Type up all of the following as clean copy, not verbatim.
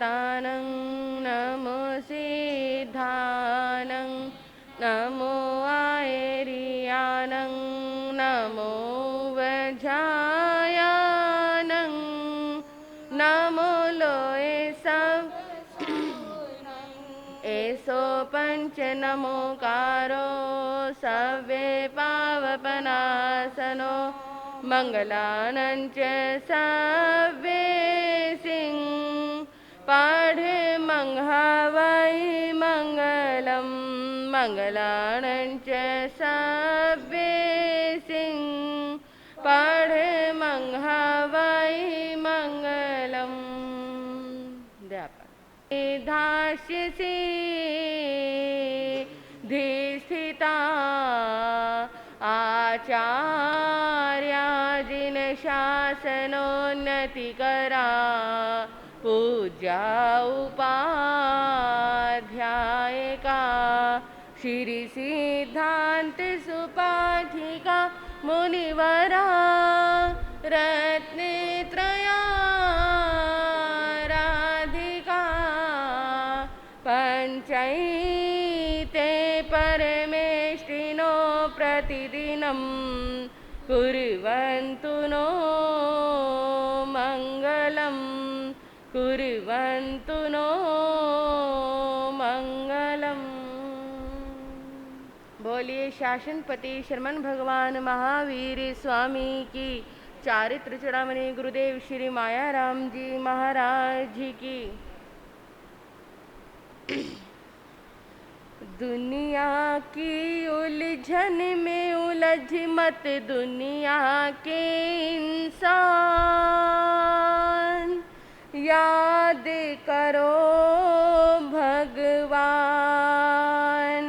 भूतानं नमो सिद्धानं नमो आयरियानं नमो वज्रायानं नमो लोए सब एसो पंच नमोकारो सव्ये पावपनासनो मंगलानंच सव्ये सिंह पाढ़े मंघावै मंगलम मंगलानंच सव्ये सिंह पाढ़े मंघावै मंगलम धास्यसि धीस्थिता आचार्याजिन शासनोन्नतिकरा पूज्या उपाध्यायिका श्री सिद्धांत सुपाठिका मुनिवरा रत्नत्रया पंचैते परमेष्टिनो प्रतिदिनं कुर्वन्तु नो मङ्गलं कुर्वन्तु नो मंगलम। बोलिए शासनपति शरमन भगवान महावीर स्वामी की, चारित्र चूड़ामणि गुरुदेव श्री मायाराम जी महाराज की। दुनिया की उलझन में उलझ मत दुनिया के इंसान, याद करो भगवान,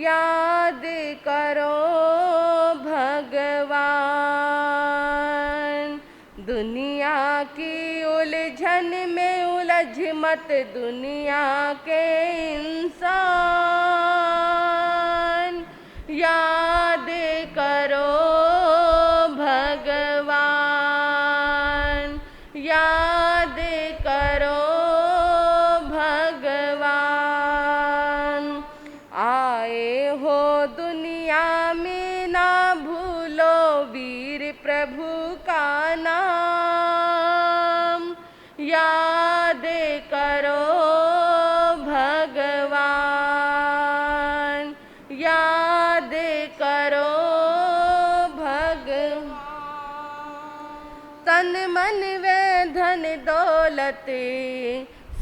याद करो भगवान। दुनिया की उलझन में उलझ मत दुनिया के इंसान, याद करो भगवान, याद करो भगवान। आए हो दुनिया में ना भूलो वीर प्रभु का नाम, याद करो भगवान, याद करो भगवान। तन मन व धन दौलत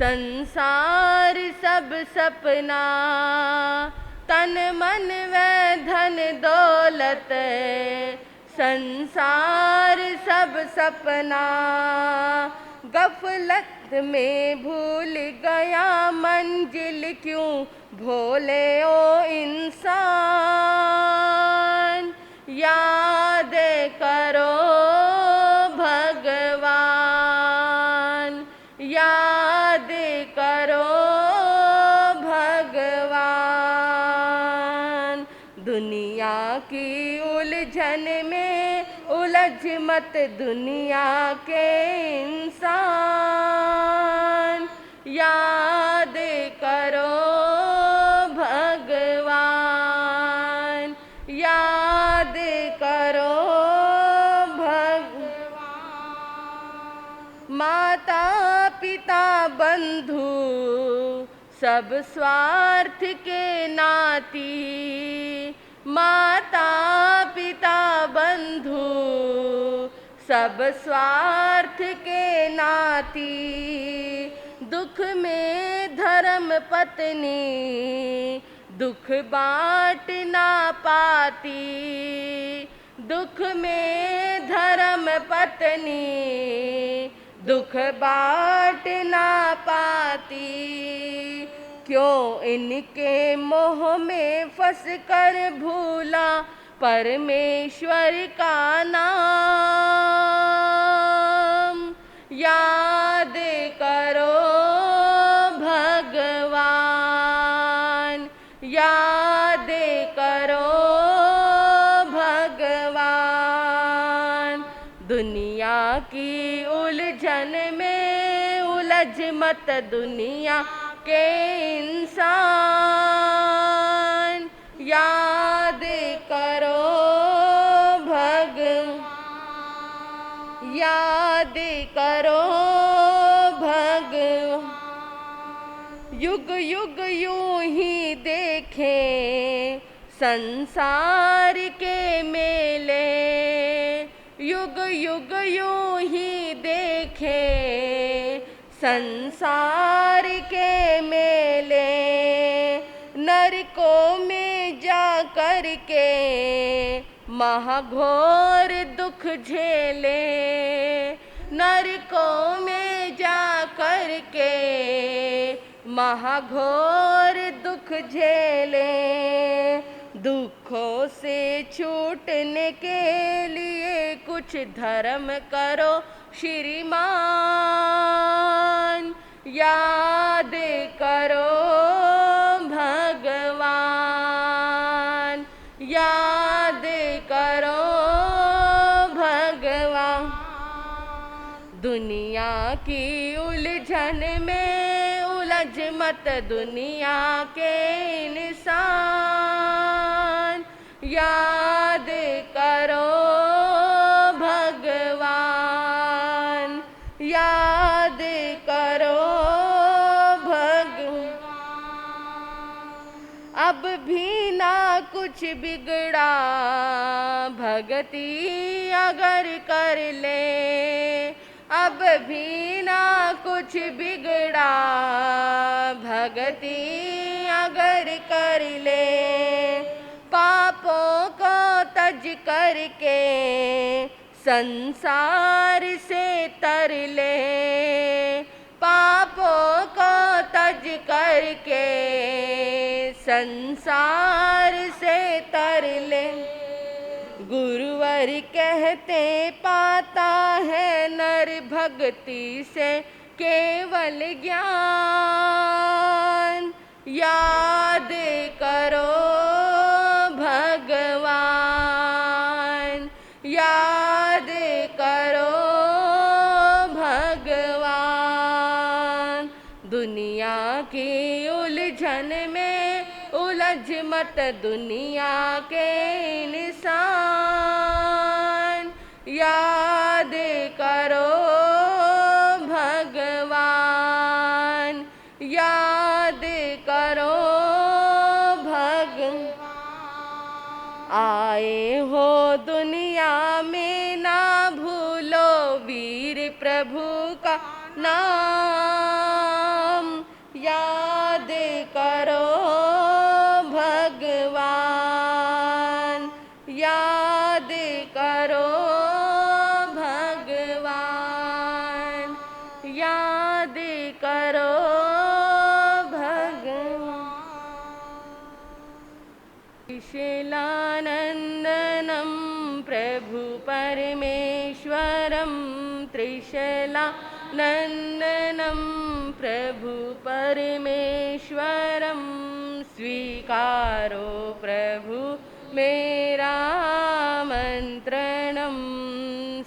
संसार सब सपना, तन मन व धन दौलत संसार सब सपना। गफलत में भूल गया मंजिल क्यों भोले ओ इंसान, याद करो भगवान, याद करो भगवान। दुनिया की उलझन में उलझ मत दुनिया के इंसान, याद करो भगवान, याद करो भगवान। माता पिता बंधु सब स्वार्थ के नाती, माता पिता बंधु सब स्वार्थ के नाती। दुख में धर्म पत्नी दुख बांट ना पाती, दुख में धर्म पत्नी दुख बांट ना पाती। क्यों इनके मोह में फंस कर भूला परमेश्वर का नाम, याद करो भगवान, याद करो भगवान। दुनिया की उलझन में उलझ मत दुनिया के इंसान, याद करो भगवान, याद करो भगवान। युग युग यूं ही देखे संसार के मेले, युग युग यूं ही देखे संसार के मेले। नरकों में जा कर के महाघोर दुख झेले, नरकों में जा कर के महाघोर दुख झेले। दुखों से छूटने के लिए कुछ धर्म करो श्रीमान, याद करो भगवान, याद करो भगवान। दुनिया की उलझन में उलझ मत दुनिया के इंसान, याद करो भगवान, याद करो भगवान। अब भी ना कुछ बिगड़ा भगती अगर कर ले, अब भी ना कुछ बिगड़ा भगती अगर कर ले। पापों को तज करके संसार से तर ले, पापों को तज करके संसार से तर ले। गुरुवर कहते पाता है नर भक्ति से केवल ज्ञान, याद करो भगवान, याद करो भगवान। दुनिया की उलझन में उलझ मत दुनिया के इंसान, याद करो भगवान, याद करो भगवान। आए हो दुनिया में ना भूलो वीर प्रभु का नाम, याद करो भगवान, याद करो भगवान, याद करो भगवान। त्रिशैलानंदनं प्रभु परमेश्वरं, त्रिशैलानंदनं प्रभु परमेश्वरं। स्वीकारो प्रभु मेरा मंत्रणम,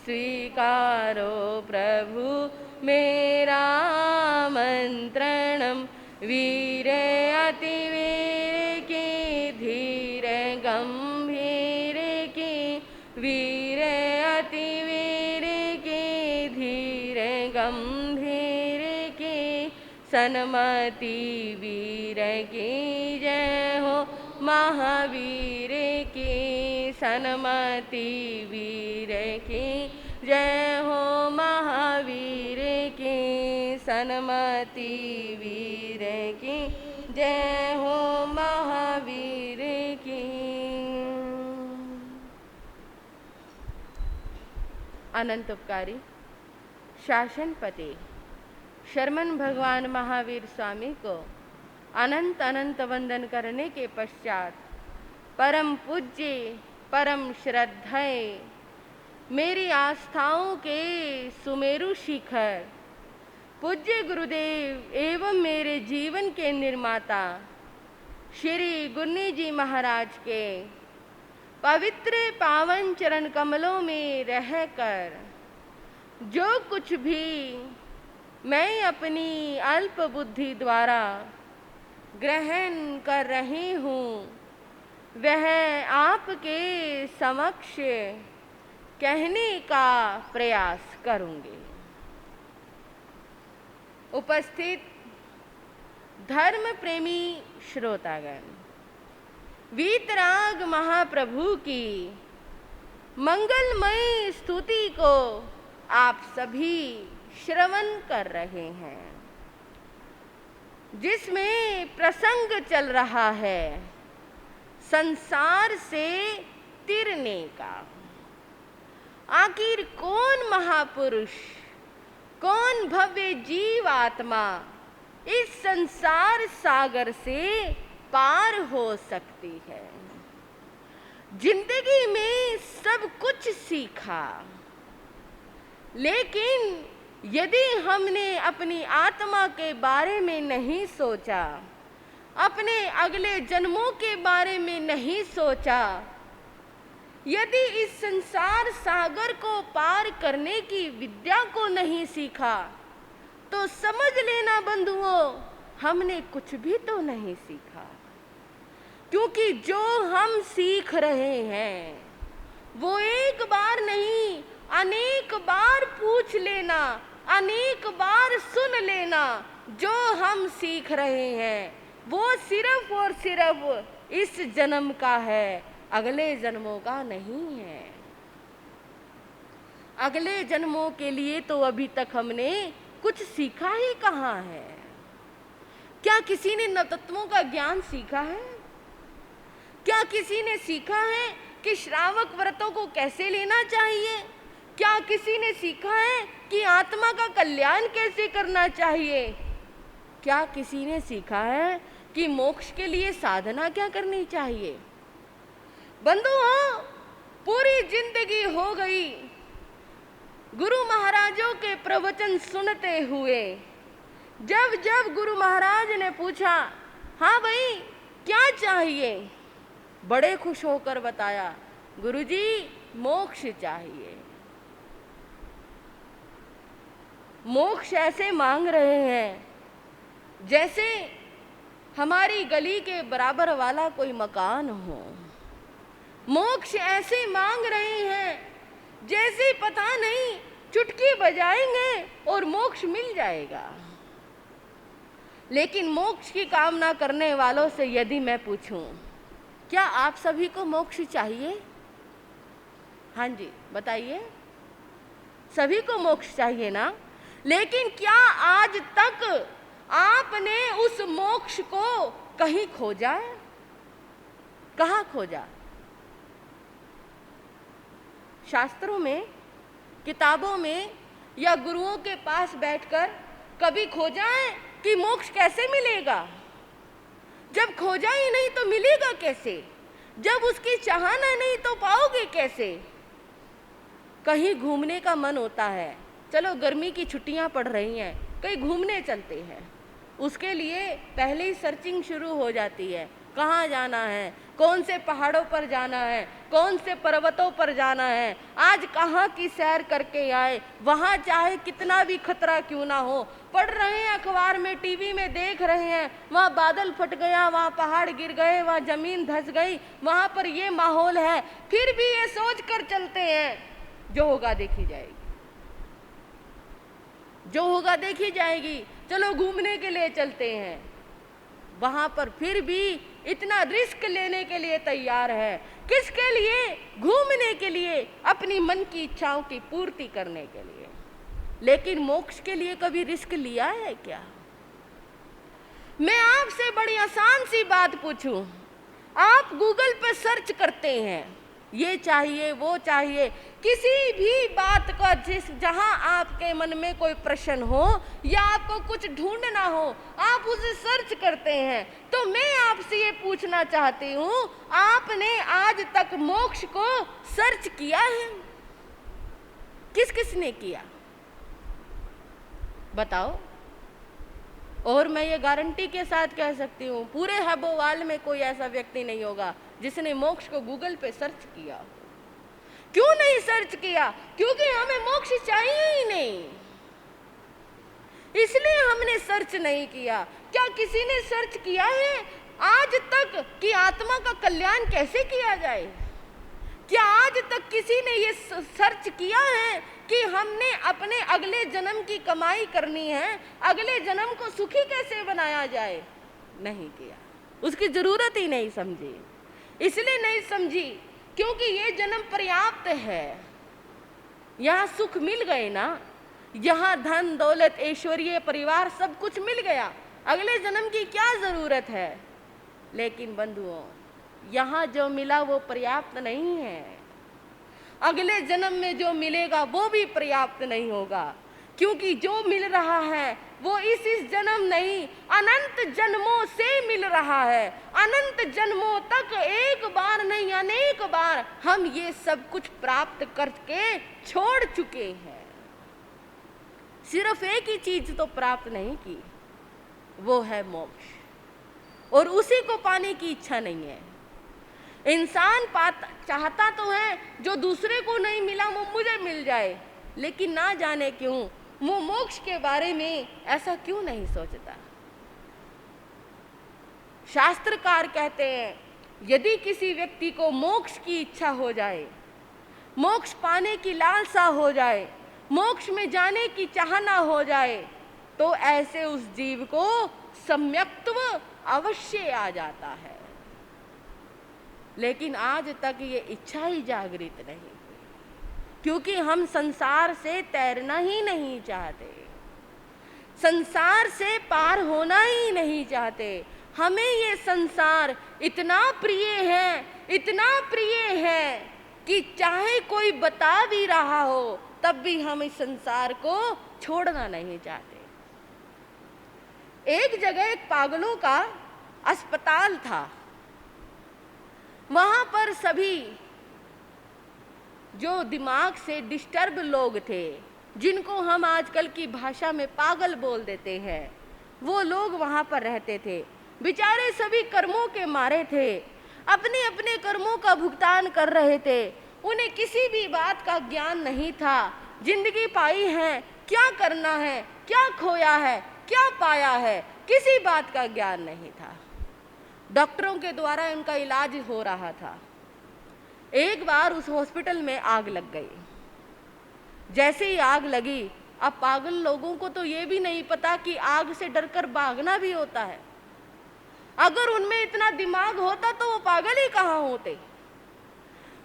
स्वीकारो प्रभु मेरा मंत्रणम। वीर अति वीर की धीर गंभीर की, वीर अति वीर की धीर गंभीर की। सन्मति वीर की जय हो महावीर की, सन्मति वीर की जय हो महावीर की, सन्मति वीर की जय हो महावीर की। अनंत उपकारी शासनपति शर्मन भगवान महावीर स्वामी को अनंत अनंत वंदन करने के पश्चात परम पूज्य परम श्रद्धेय मेरी आस्थाओं के सुमेरु शिखर पूज्य गुरुदेव एवं मेरे जीवन के निर्माता श्री गुरनी जी महाराज के पवित्र पावन चरण कमलों में रहकर जो कुछ भी मैं अपनी अल्प बुद्धि द्वारा ग्रहण कर रही हूँ, वह आपके समक्ष कहने का प्रयास करूँगी। उपस्थित धर्म प्रेमी श्रोतागण, वीतराग महाप्रभु की मंगलमय स्तुति को आप सभी श्रवण कर रहे हैं, जिसमें प्रसंग चल रहा है संसार से तिरने का। आखिर कौन महापुरुष, कौन भव्य जीव आत्मा इस संसार सागर से पार हो सकती है? जिंदगी में सब कुछ सीखा, लेकिन यदि हमने अपनी आत्मा के बारे में नहीं सोचा, अपने अगले जन्मों के बारे में नहीं सोचा, यदि इस संसार सागर को पार करने की विद्या को नहीं सीखा, तो समझ लेना बंधुओं, हमने कुछ भी तो नहीं सीखा। क्योंकि जो हम सीख रहे हैं वो एक बार नहीं, अनेक बार पूछ लेना, अनेक बार सुन लेना। जो हम सीख रहे हैं वो सिर्फ और सिर्फ इस जन्म का है, अगले जन्मों का नहीं है। अगले जन्मों के लिए तो अभी तक हमने कुछ सीखा ही कहाँ है। क्या किसी ने नवतत्वों का ज्ञान सीखा है? क्या किसी ने सीखा है कि श्रावक व्रतों को कैसे लेना चाहिए? क्या किसी ने सीखा है कि आत्मा का कल्याण कैसे करना चाहिए? क्या किसी ने सीखा है कि मोक्ष के लिए साधना क्या करनी चाहिए? बंधुओं, पूरी जिंदगी हो गई गुरु महाराजों के प्रवचन सुनते हुए। जब जब गुरु महाराज ने पूछा, हाँ भाई क्या चाहिए, बड़े खुश होकर बताया, गुरुजी मोक्ष चाहिए। मोक्ष ऐसे मांग रहे हैं जैसे हमारी गली के बराबर वाला कोई मकान हो। मोक्ष ऐसे मांग रहे हैं जैसे पता नहीं चुटकी बजाएंगे और मोक्ष मिल जाएगा। लेकिन मोक्ष की कामना करने वालों से यदि मैं पूछूं, क्या आप सभी को मोक्ष चाहिए? हाँ जी, बताइए। सभी को मोक्ष चाहिए ना? लेकिन क्या आज तक आपने उस मोक्ष को कहीं खोजा है? कहाँ खोजा? शास्त्रों में, किताबों में या गुरुओं के पास बैठकर कभी खोजा है कि मोक्ष कैसे मिलेगा? जब खोजा ही नहीं तो मिलेगा कैसे? जब उसकी चाहना नहीं तो पाओगे कैसे? कहीं घूमने का मन होता है, चलो गर्मी की छुट्टियां पड़ रही हैं, कहीं घूमने चलते हैं। उसके लिए पहले ही सर्चिंग शुरू हो जाती है, कहाँ जाना है, कौन से पहाड़ों पर जाना है, कौन से पर्वतों पर जाना है, आज कहाँ की सैर करके आए, वहाँ चाहे कितना भी खतरा क्यों ना हो। पढ़ रहे हैं अखबार में, टीवी में देख रहे हैं, वहाँ बादल फट गया, वहाँ पहाड़ गिर गए, वहाँ जमीन धंस गई, वहाँ पर ये माहौल है, फिर भी ये सोच कर चलते हैं जो होगा देखी जाएगी, जो होगा देखी जाएगी। चलो घूमने के लिए चलते हैं, वहां पर फिर भी इतना रिस्क लेने के लिए तैयार है। किसके लिए? घूमने के लिए, अपनी मन की इच्छाओं की पूर्ति करने के लिए। लेकिन मोक्ष के लिए कभी रिस्क लिया है क्या? मैं आपसे बड़ी आसान सी बात पूछूं, आप गूगल पे सर्च करते हैं, ये चाहिए वो चाहिए, किसी भी बात का जहां आपके मन में कोई प्रश्न हो या आपको कुछ ढूंढना हो, आप उसे सर्च करते हैं। तो मैं आपसे ये पूछना चाहती हूं, आपने आज तक मोक्ष को सर्च किया है? किस किस ने किया? बताओ। और मैं ये गारंटी के साथ कह सकती हूँ, पूरे हबोवाल में कोई ऐसा व्यक्ति नहीं होगा जिसने मोक्ष को गूगल पे सर्च किया। क्यों नहीं सर्च किया? क्योंकि हमें मोक्ष चाहिए ही नहीं। इसलिए हमने सर्च नहीं किया। क्या किसी ने सर्च किया है आज तक कि आत्मा का कल्याण कैसे किया जाए? क्या आज तक किसी ने ये सर्च किया है कि हमने अपने अगले जन्म की कमाई करनी है, अगले जन्म को सुखी कैसे बनाया जाए? नहीं किया, उसकी जरूरत ही नहीं समझी। इसलिए नहीं समझी क्योंकि ये जन्म पर्याप्त है, यहाँ सुख मिल गए ना, यहाँ धन दौलत ऐश्वर्य परिवार सब कुछ मिल गया, अगले जन्म की क्या जरूरत है? लेकिन बंधुओं, यहाँ जो मिला वो पर्याप्त नहीं है, अगले जन्म में जो मिलेगा वो भी पर्याप्त नहीं होगा, क्योंकि जो मिल रहा है वो इस जन्म नहीं अनंत जन्मों से मिल रहा है। अनंत जन्मों तक एक बार नहीं अनेक बार हम ये सब कुछ प्राप्त करके छोड़ चुके हैं। सिर्फ एक ही चीज तो प्राप्त नहीं की, वो है मोक्ष, और उसी को पाने की इच्छा नहीं है। इंसान चाहता तो है जो दूसरे को नहीं मिला वो मुझे मिल जाए, लेकिन ना जाने क्यों वो मोक्ष के बारे में ऐसा क्यों नहीं सोचता। शास्त्रकार कहते हैं यदि किसी व्यक्ति को मोक्ष की इच्छा हो जाए, मोक्ष पाने की लालसा हो जाए, मोक्ष में जाने की चाहना हो जाए, तो ऐसे उस जीव को सम्यक्त्व अवश्य आ जाता है। लेकिन आज तक ये इच्छा ही जागृत नहीं, क्योंकि हम संसार से तैरना ही नहीं चाहते, संसार से पार होना ही नहीं चाहते। हमें ये संसार इतना प्रिय है, इतना प्रिय है कि चाहे कोई बता भी रहा हो तब भी हम इस संसार को छोड़ना नहीं चाहते। एक जगह एक पागलों का अस्पताल था, वहां पर सभी जो दिमाग से डिस्टर्ब लोग थे, जिनको हम आजकल की भाषा में पागल बोल देते हैं, वो लोग वहां पर रहते थे। बेचारे सभी कर्मों के मारे थे, अपने अपने कर्मों का भुगतान कर रहे थे, उन्हें किसी भी बात का ज्ञान नहीं था। जिंदगी पाई है, क्या करना है, क्या खोया है, क्या पाया है, किसी बात का ज्ञान नहीं था। डॉक्टरों के द्वारा उनका इलाज हो रहा था। एक बार उस हॉस्पिटल में आग लग गई। जैसे ही आग लगी, अब पागल लोगों को तो ये भी नहीं पता कि आग से डरकर भागना भी होता है। अगर उनमें इतना दिमाग होता तो वो पागल ही कहाँ होते।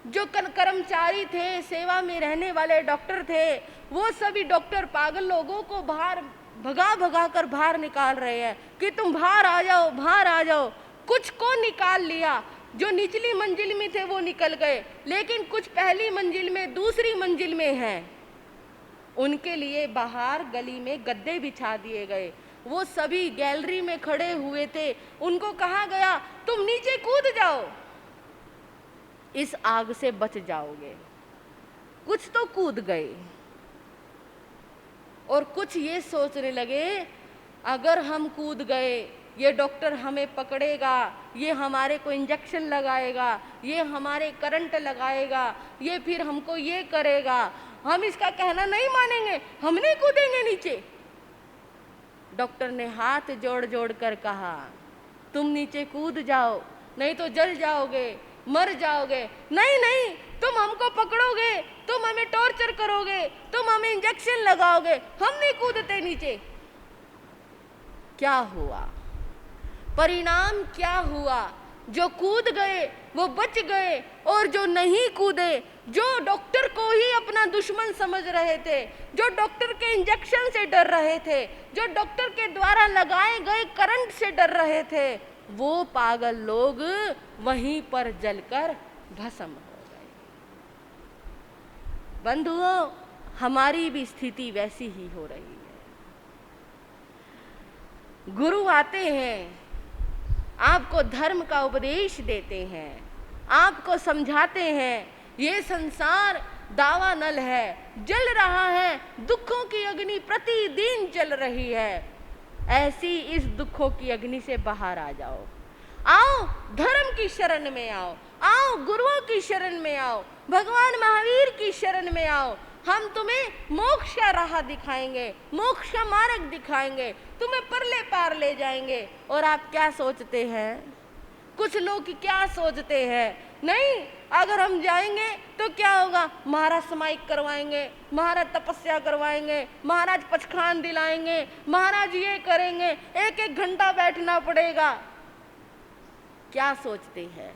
जो कर्मचारी थे, सेवा में रहने वाले डॉक्टर थे, वो सभी डॉक्टर पागल लोगों को बाहर भगा भगा कर बाहर निकाल रहे हैं कि तुम बाहर आ जाओ, बाहर आ जाओ। कुछ को निकाल लिया, जो निचली मंजिल में थे वो निकल गए, लेकिन कुछ पहली मंजिल में, दूसरी मंजिल में हैं, उनके लिए बाहर गली में गद्दे बिछा दिए गए। वो सभी गैलरी में खड़े हुए थे, उनको कहा गया तुम नीचे कूद जाओ, इस आग से बच जाओगे। कुछ तो कूद गए और कुछ ये सोचने लगे अगर हम कूद गए, ये डॉक्टर हमें पकड़ेगा, ये हमारे को इंजेक्शन लगाएगा, ये हमारे करंट लगाएगा, ये फिर हमको ये करेगा, हम इसका कहना नहीं मानेंगे, हम नहीं कूदेंगे नीचे। डॉक्टर ने हाथ जोड़ जोड़ कर कहा तुम नीचे कूद जाओ, नहीं तो जल जाओगे, मर जाओगे। नहीं नहीं, तुम हमको पकड़ोगे, तुम हमें टॉर्चर करोगे, तुम हमें इंजेक्शन लगाओगे, हम नहीं कूदते नीचे। क्या हुआ? परिणाम क्या हुआ? जो कूद गए वो बच गए, और जो नहीं कूदे, जो डॉक्टर को ही अपना दुश्मन समझ रहे थे, जो डॉक्टर के इंजेक्शन से डर रहे थे, जो डॉक्टर के द्वारा लगाए गए करंट से डर रहे थे, वो पागल लोग वहीं पर जलकर भस्म हो गए। बंधुओं, हमारी भी स्थिति वैसी ही हो रही है। गुरु आते हैं, आपको धर्म का उपदेश देते हैं, आपको समझाते हैं ये संसार दावानल है, जल रहा है, दुखों की अग्नि प्रतिदिन जल रही है। ऐसी इस दुखों की अग्नि से बाहर आ जाओ, आओ धर्म की शरण में आओ, आओ गुरुओं की शरण में आओ, भगवान महावीर की शरण में आओ, हम तुम्हें मोक्ष का राह दिखाएंगे, मोक्ष का मार्ग दिखाएंगे, तुम्हें परले पार ले जाएंगे। और आप क्या सोचते हैं, कुछ लोग क्या सोचते हैं, नहीं अगर हम जाएंगे तो क्या होगा, महाराज समाइक करवाएंगे, महाराज तपस्या करवाएंगे, महाराज पचखान दिलाएंगे, महाराज ये करेंगे, एक एक घंटा बैठना पड़ेगा। क्या सोचते हैं,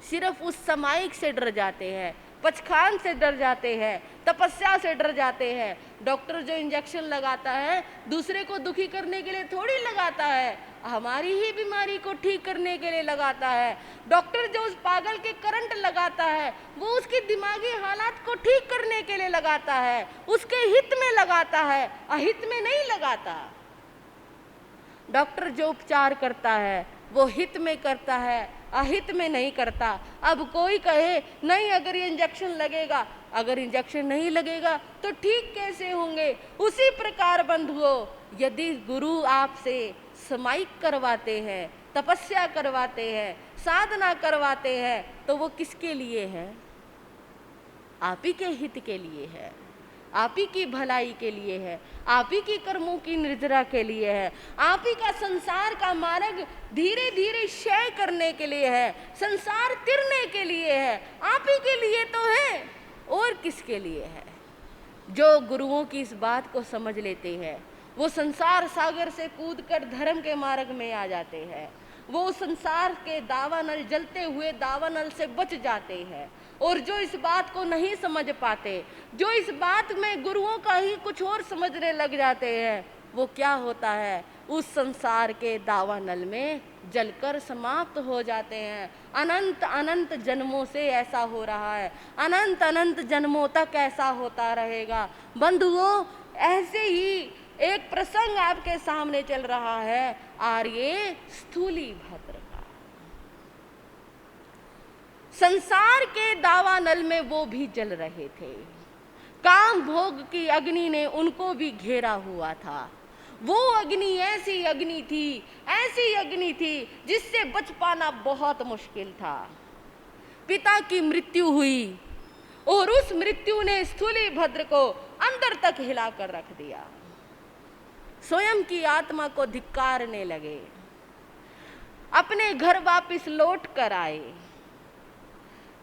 सिर्फ उस समाइक से डर जाते हैं, पचखान से डर जाते हैं, तपस्या से डर जाते हैं। डॉक्टर जो इंजेक्शन लगाता है दूसरे को दुखी करने के लिए थोड़ी लगाता है, हमारी ही बीमारी को ठीक करने के लिए लगाता है। डॉक्टर जो उस पागल के करंट लगाता है वो उसकी दिमागी हालात को ठीक करने के लिए लगाता है, उसके हित में लगाता है, अहित में नहीं लगाता। डॉक्टर जो उपचार करता है वो हित में करता है, अहित में नहीं करता। अब कोई कहे नहीं अगर ये इंजेक्शन लगेगा, अगर इंजेक्शन नहीं लगेगा तो ठीक कैसे होंगे। उसी प्रकार बंधुओं, यदि गुरु आपसे समाइक करवाते हैं, तपस्या करवाते हैं, साधना करवाते हैं, तो वो किसके लिए है, आप ही के हित के लिए है, आप ही की भलाई के लिए है, आप ही की कर्मों की निर्जरा के लिए है, आप ही का संसार का मार्ग धीरे धीरे क्षय करने के लिए है, संसार तिरने के लिए है, आप ही के लिए तो है, और किसके लिए है। जो गुरुओं की इस बात को समझ लेते हैं वो संसार सागर से कूदकर धर्म के मार्ग में आ जाते हैं, वो संसार के दावानल, जलते हुए दावानल से बच जाते हैं। और जो इस बात को नहीं समझ पाते, जो इस बात में गुरुओं का ही कुछ और समझने लग जाते हैं, वो क्या होता है, उस संसार के दावानल में जलकर समाप्त हो जाते हैं। अनंत अनंत जन्मों से ऐसा हो रहा है, अनंत अनंत जन्मों तक ऐसा होता रहेगा। बंधुओं, ऐसे ही एक प्रसंग आपके सामने चल रहा है आर्य स्थूलीभद्र का। संसार के दावानल में वो भी जल रहे थे, काम भोग की अग्नि ने उनको भी घेरा हुआ था। वो अग्नि ऐसी अग्नि थी, ऐसी अग्नि थी जिससे बच पाना बहुत मुश्किल था। पिता की मृत्यु हुई और उस मृत्यु ने स्थूलीभद्र को अंदर तक हिलाकर रख दिया। स्वयं की आत्मा को धिक्कारने लगे, अपने घर वापस लौट कर आए।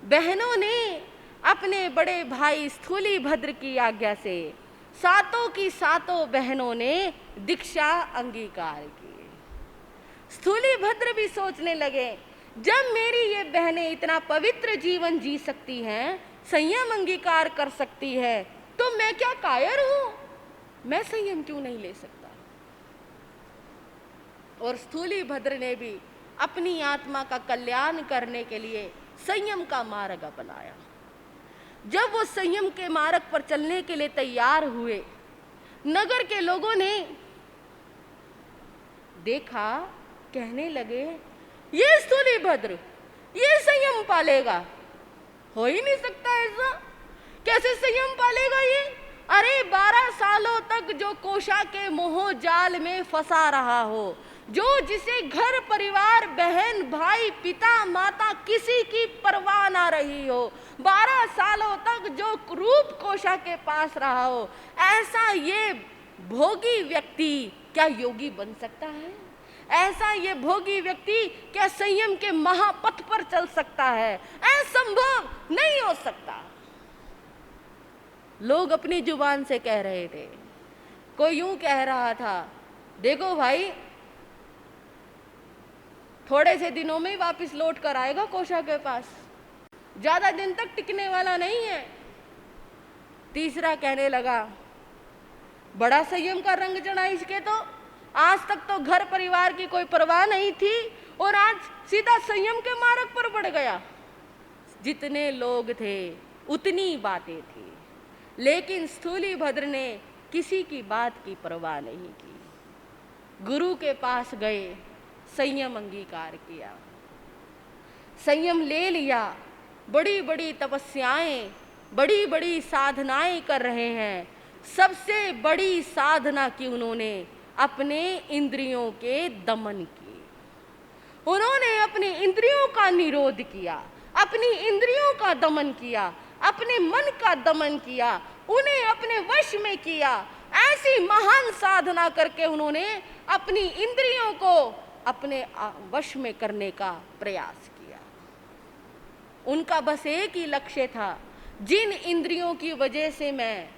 बहनों ने अपने बड़े भाई स्थूलीभद्र की आज्ञा से सातों की सातों बहनों ने दीक्षा अंगीकार की। स्थूलीभद्र भी सोचने लगे, जब मेरी ये बहनें इतना पवित्र जीवन जी सकती हैं, संयम अंगीकार कर सकती है, तो मैं क्या कायर हूं, मैं संयम क्यों नहीं ले सकता। और स्थूलीभद्र ने भी अपनी आत्मा का कल्याण करने के लिए संयम का मार्ग अपनाया। जब वो संयम के मार्ग पर चलने के लिए तैयार हुए, नगर के लोगों ने देखा, कहने लगे, ये स्थूलीभद्र ये संयम पालेगा, हो ही नहीं सकता ऐसा, कैसे संयम पालेगा ये। अरे 12 सालों तक जो कोशा के मोह जाल में फंसा रहा हो, जो जिसे घर परिवार, बहन भाई, पिता माता किसी की परवाह ना रही हो, 12 सालों तक जो रूप कोशा के पास रहा हो, ऐसा ये भोगी व्यक्ति क्या योगी बन सकता है। ऐसा ये भोगी व्यक्ति क्या संयम के महापथ पर चल सकता है, असंभव नहीं हो सकता। लोग अपनी जुबान से कह रहे थे। कोई यूं कह रहा था, देखो भाई थोड़े से दिनों में वापस लौट कर आएगा कोशा के पास, ज्यादा दिन तक टिकने वाला नहीं है। तीसरा कहने लगा, बड़ा संयम का रंग चढ़ा इसके, तो आज तक तो घर परिवार की कोई परवाह नहीं थी और आज सीधा संयम के मार्ग पर बढ़ गया। जितने लोग थे उतनी बातें थी, लेकिन स्थूलीभद्र ने किसी की बात की परवाह नहीं की। गुरु के पास गए, संयम अंगीकार किया, संयम ले लिया, बड़ी बड़ी तपस्याएं, बड़ी बड़ी साधनाएं कर रहे हैं। सबसे बड़ी साधना की उन्होंने अपने इंद्रियों के दमन की। उन्होंने अपनी इंद्रियों का निरोध किया, अपनी इंद्रियों का दमन किया, अपने मन का दमन किया। उन्हें अपने वश में किया। ऐसी महान साधना करके उन्होंने अपनी इंद्रियों को अपने वश में करने का प्रयास किया। उनका बस एक ही लक्ष्य था, जिन इंद्रियों की वजह से मैं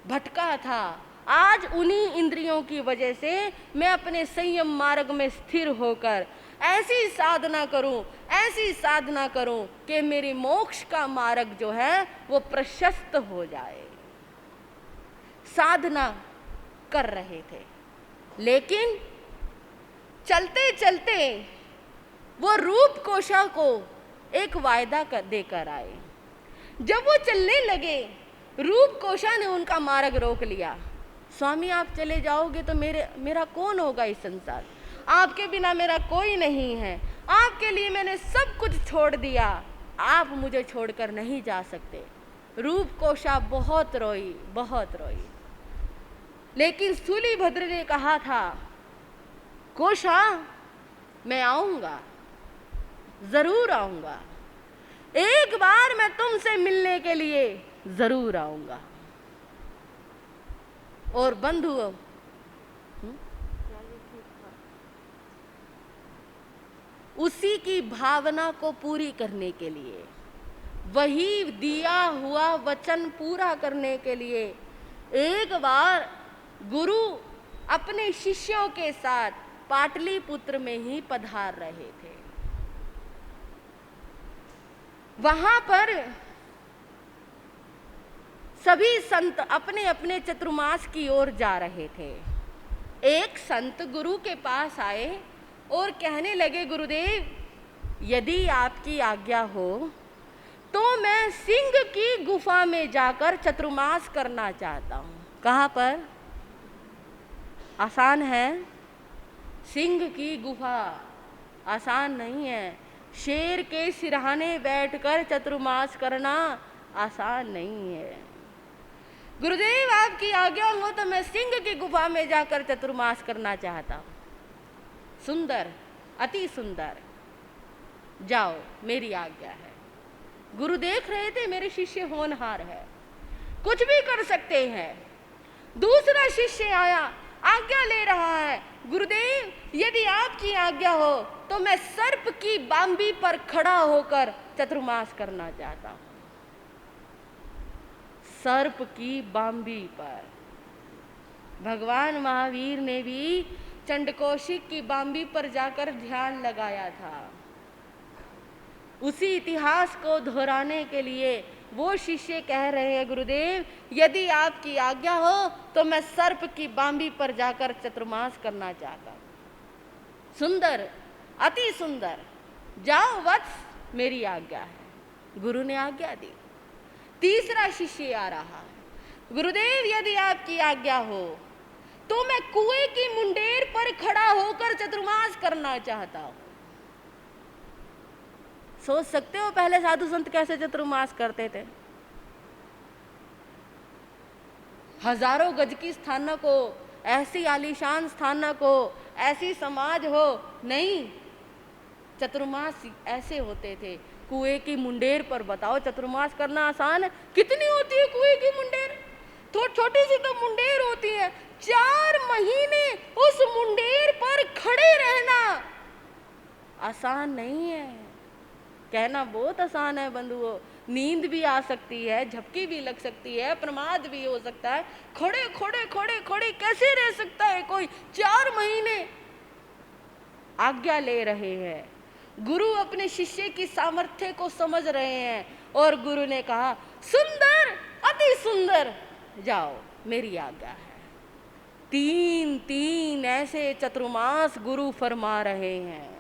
भटका था, आज उन्हीं इंद्रियों की वजह से मैं अपने संयम मार्ग में स्थिर होकर ऐसी साधना करूं कि मेरे मोक्ष का मार्ग जो है वो प्रशस्त हो जाए। साधना कर रहे थे, लेकिन चलते चलते वो रूप कोशा को एक वायदा देकर आए। जब वो चलने लगे, रूप कोशा ने उनका मार्ग रोक लिया। स्वामी, आप चले जाओगे तो मेरा कौन होगा इस संसार, आपके बिना मेरा कोई नहीं है, आपके लिए मैंने सब कुछ छोड़ दिया, आप मुझे छोड़कर नहीं जा सकते। रूप कोशा बहुत रोई। लेकिन सूलीभद्र ने कहा था, कोशा, मैं आऊंगा, जरूर आऊंगा, एक बार मैं तुमसे मिलने के लिए जरूर आऊंगा। और बंधुओं, उसी की भावना को पूरी करने के लिए, वही दिया हुआ वचन पूरा करने के लिए एक बार गुरु अपने शिष्यों के साथ पाटलिपुत्र में ही पधार रहे थे। वहां पर सभी संत अपने अपने चतुर्मास की ओर जा रहे थे। एक संत गुरु के पास आए और कहने लगे, गुरुदेव, यदि आपकी आज्ञा हो तो मैं सिंह की गुफा में जाकर चतुर्मास करना चाहता हूं। कहां पर? आसान है? सिंह की गुफा आसान नहीं है। शेर के सिरहाने बैठकर चतुर्मास करना आसान नहीं है। गुरुदेव, आपकी आज्ञा हो तो मैं सिंह की गुफा में जाकर चतुर्मास करना चाहता हूं। सुंदर, अति सुंदर, जाओ, मेरी आज्ञा है। गुरु देख रहे थे मेरे शिष्य होनहार है, कुछ भी कर सकते हैं। दूसरा शिष्य आया, आज्ञा ले रहा है, गुरुदेव, यदि आपकी आज्ञा हो तो मैं सर्प की बांबी पर खड़ा होकर चतुर्मास करना चाहता हूं। सर्प की बांबी पर भगवान महावीर ने भी चंडकौशिक की बांबी पर जाकर ध्यान लगाया था। उसी इतिहास को दोहराने के लिए वो शिष्य कह रहे हैं, गुरुदेव, यदि आपकी आज्ञा हो तो मैं सर्प की बांबी पर जाकर चतुर्मास करना चाहता हूं। सुंदर, अति सुंदर, जाओ वत्स, मेरी आज्ञा है। गुरु ने आज्ञा दी। तीसरा शिष्य आ रहा है, गुरुदेव, यदि आपकी आज्ञा हो तो मैं कुएं की मुंडेर पर खड़ा होकर चतुर्मास करना चाहता हूं। सोच सकते हो पहले साधु संत कैसे चतुर्मास करते थे? हजारों गज की स्थानक हो, ऐसी आलीशान स्थानक हो, ऐसी समाज हो, नहीं, चतुर्मास ऐसे होते थे कुएं की मुंडेर पर। बताओ, चतुर्मास करना आसान है? कितनी होती है कुएं की मुंडेर? तो छोटी सी तो मुंडेर होती है। 4 महीने उस मुंडेर पर खड़े रहना आसान नहीं है। कहना बहुत आसान है बंधुओं, नींद भी आ सकती है, झपकी भी लग सकती है, प्रमाद भी हो सकता है। खड़े खड़े खड़े खड़े कैसे रह सकता है कोई 4 महीने? आज्ञा ले रहे हैं, गुरु अपने शिष्य की सामर्थ्य को समझ रहे हैं और गुरु ने कहा, सुंदर, अति सुंदर, जाओ, मेरी आज्ञा है। 3 ऐसे चतुर्मास गुरु फरमा रहे हैं।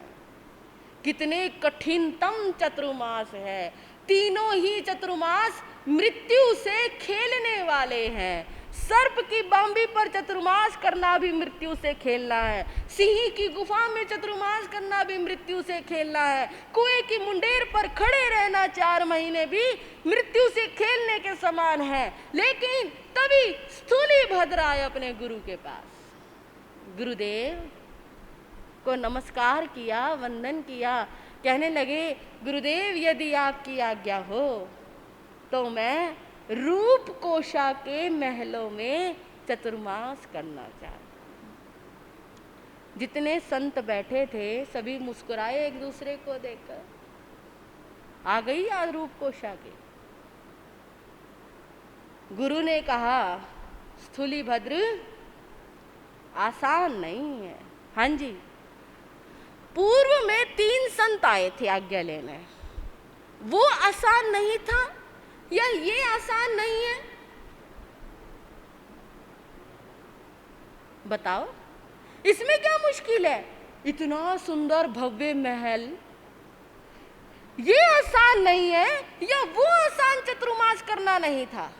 कितने कठिनतम चतुर्मास है। तीनों ही चतुर्मास मृत्यु से खेलने वाले हैं। सर्प की बांबी पर चतुर्मास करना भी मृत्यु से खेलना है। सिंह की गुफा में चतुर्मास करना भी मृत्यु से खेलना है। कुएं की मुंडेर पर खड़े रहना 4 महीने भी मृत्यु से खेलने के समान है। लेकिन तभी स्थूलीभद्र आए अपने गुरु के पास। गुरुदेव को नमस्कार किया, वंदन किया, कहने लगे, गुरुदेव, यदि आपकी आज्ञा हो तो मैं रूप कोशा के महलों में चतुर्मास करना चाहता। जितने संत बैठे थे सभी मुस्कुराए एक दूसरे को देखकर। आ गई याद रूप कोशा के। गुरु ने कहा स्थूलीभद्र आसान नहीं है। हाँ जी, पूर्व में 3 संत आए थे आज्ञा लेने, वो आसान नहीं था या ये आसान नहीं है? बताओ, इसमें क्या मुश्किल है? इतना सुंदर भव्य महल, ये आसान नहीं है या वो आसान चतुर्मास करना नहीं था?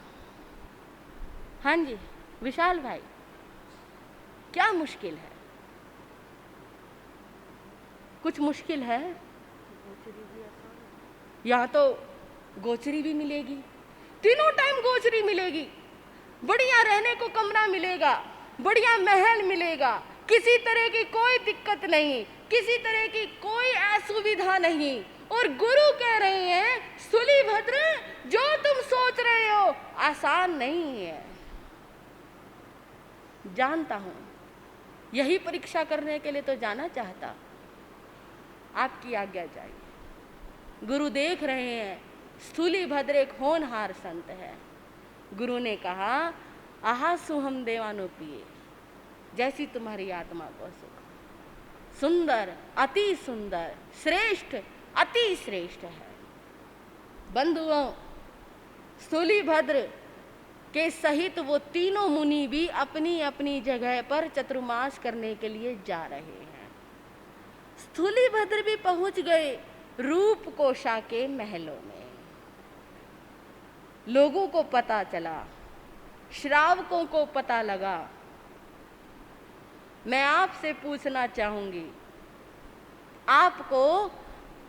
हाँ जी विशाल भाई, क्या मुश्किल है? कुछ मुश्किल है? यहाँ तो गोचरी भी मिलेगी, तीनों टाइम गोचरी मिलेगी, बढ़िया रहने को कमरा मिलेगा, बढ़िया महल मिलेगा, किसी तरह की कोई दिक्कत नहीं, किसी तरह की कोई असुविधा नहीं। और गुरु कह रहे हैं स्थूलीभद्र जो तुम सोच रहे हो आसान नहीं है। जानता हूं, यही परीक्षा करने के लिए तो जाना चाहता। आपकी आज्ञा चाहिए। गुरु देख रहे हैं स्थूलीभद्र एक होनहार संत है। गुरु ने कहा आहा सुहम देवानुप्रिय, जैसी तुम्हारी आत्मा को सुख। सुंदर, अति सुंदर, श्रेष्ठ, अति श्रेष्ठ है। बंधुओं, स्थूलीभद्र के सहित वो तीनों मुनि भी अपनी अपनी जगह पर चतुर्मास करने के लिए जा रहे हैं। स्थूलीभद्र भी पहुंच गए रूप कोशा के महलों में। लोगों को पता चला, श्रावकों को पता लगा। मैं आपसे पूछना चाहूंगी, आपको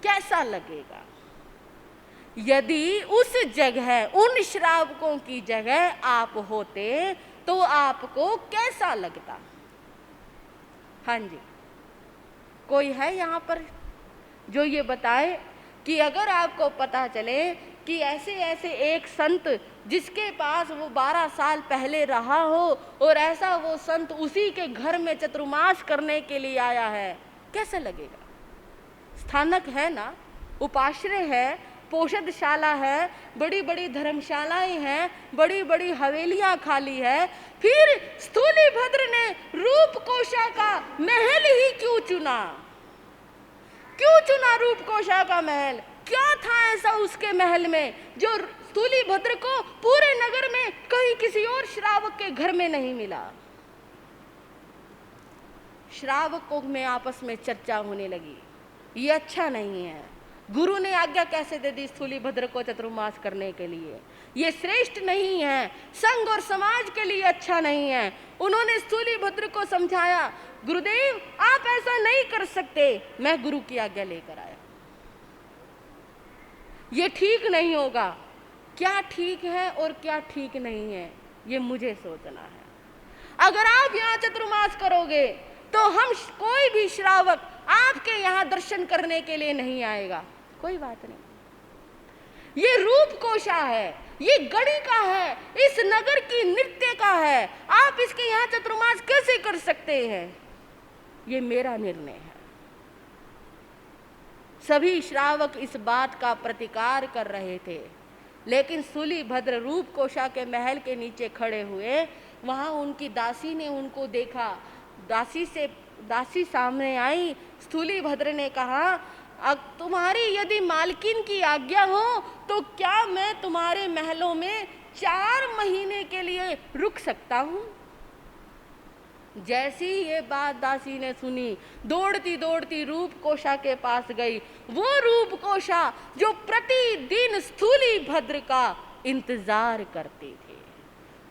कैसा लगेगा यदि उस जगह, उन श्रावकों की जगह आप होते तो आपको कैसा लगता? हाँ जी, कोई है यहाँ पर जो ये बताए कि अगर आपको पता चले कि ऐसे ऐसे एक संत जिसके पास वो 12 साल पहले रहा हो और ऐसा वो संत उसी के घर में चतुर्मास करने के लिए आया है, कैसा लगेगा? स्थानक है ना, उपाश्रय है, पोषदशाला है, बड़ी बड़ी धर्मशालाएं हैं, बड़ी बड़ी हवेलियां खाली है। फिर स्थूलीभद्र ने रूप कोशा का महल ही क्यों चुना? क्यों चुना रूप कोशा का महल? क्या था ऐसा उसके महल में जो स्थूलीभद्र को पूरे नगर में कहीं किसी और श्रावक के घर में नहीं मिला? श्रावकों में आपस में चर्चा होने लगी, ये अच्छा नहीं है। गुरु ने आज्ञा कैसे दे दी स्थूलीभद्र को चतुर्मास करने के लिए? ये श्रेष्ठ नहीं है, संघ और समाज के लिए अच्छा नहीं है। उन्होंने स्थूलीभद्र को समझाया, गुरुदेव आप ऐसा नहीं कर सकते। मैं गुरु की आज्ञा लेकर आया, ये ठीक नहीं होगा। क्या ठीक है और क्या ठीक नहीं है ये मुझे सोचना है। अगर आप यहाँ चतुर्मास करोगे तो हम कोई भी श्रावक आपके यहाँ दर्शन करने के लिए नहीं आएगा। कोई बात नहीं, ये रूप कोशा है, ये गढ़ी का है, इस नगर की नृत्य का है। आप इसके यहाँ चतुर्मास कैसे कर सकते हैं? ये मेरा निर्णय है। सभी श्रावक इस बात का प्रतिकार कर रहे थे, लेकिन स्थूलीभद्र रूप कोशा के महल के नीचे खड़े हुए। वहां उनकी दासी ने उनको देखा, दासी सामने आई। स्थूलीभद्र ने कहा, तुम्हारी यदि मालकिन की आज्ञा हो तो क्या मैं तुम्हारे महलों में 4 महीने के लिए रुक सकता हूं? जैसी ये बात दासी ने सुनी, दौड़ती दौड़ती रूप कोशा के पास गई। वो रूप कोशा जो प्रतिदिन स्थूलीभद्र का इंतजार करती थी,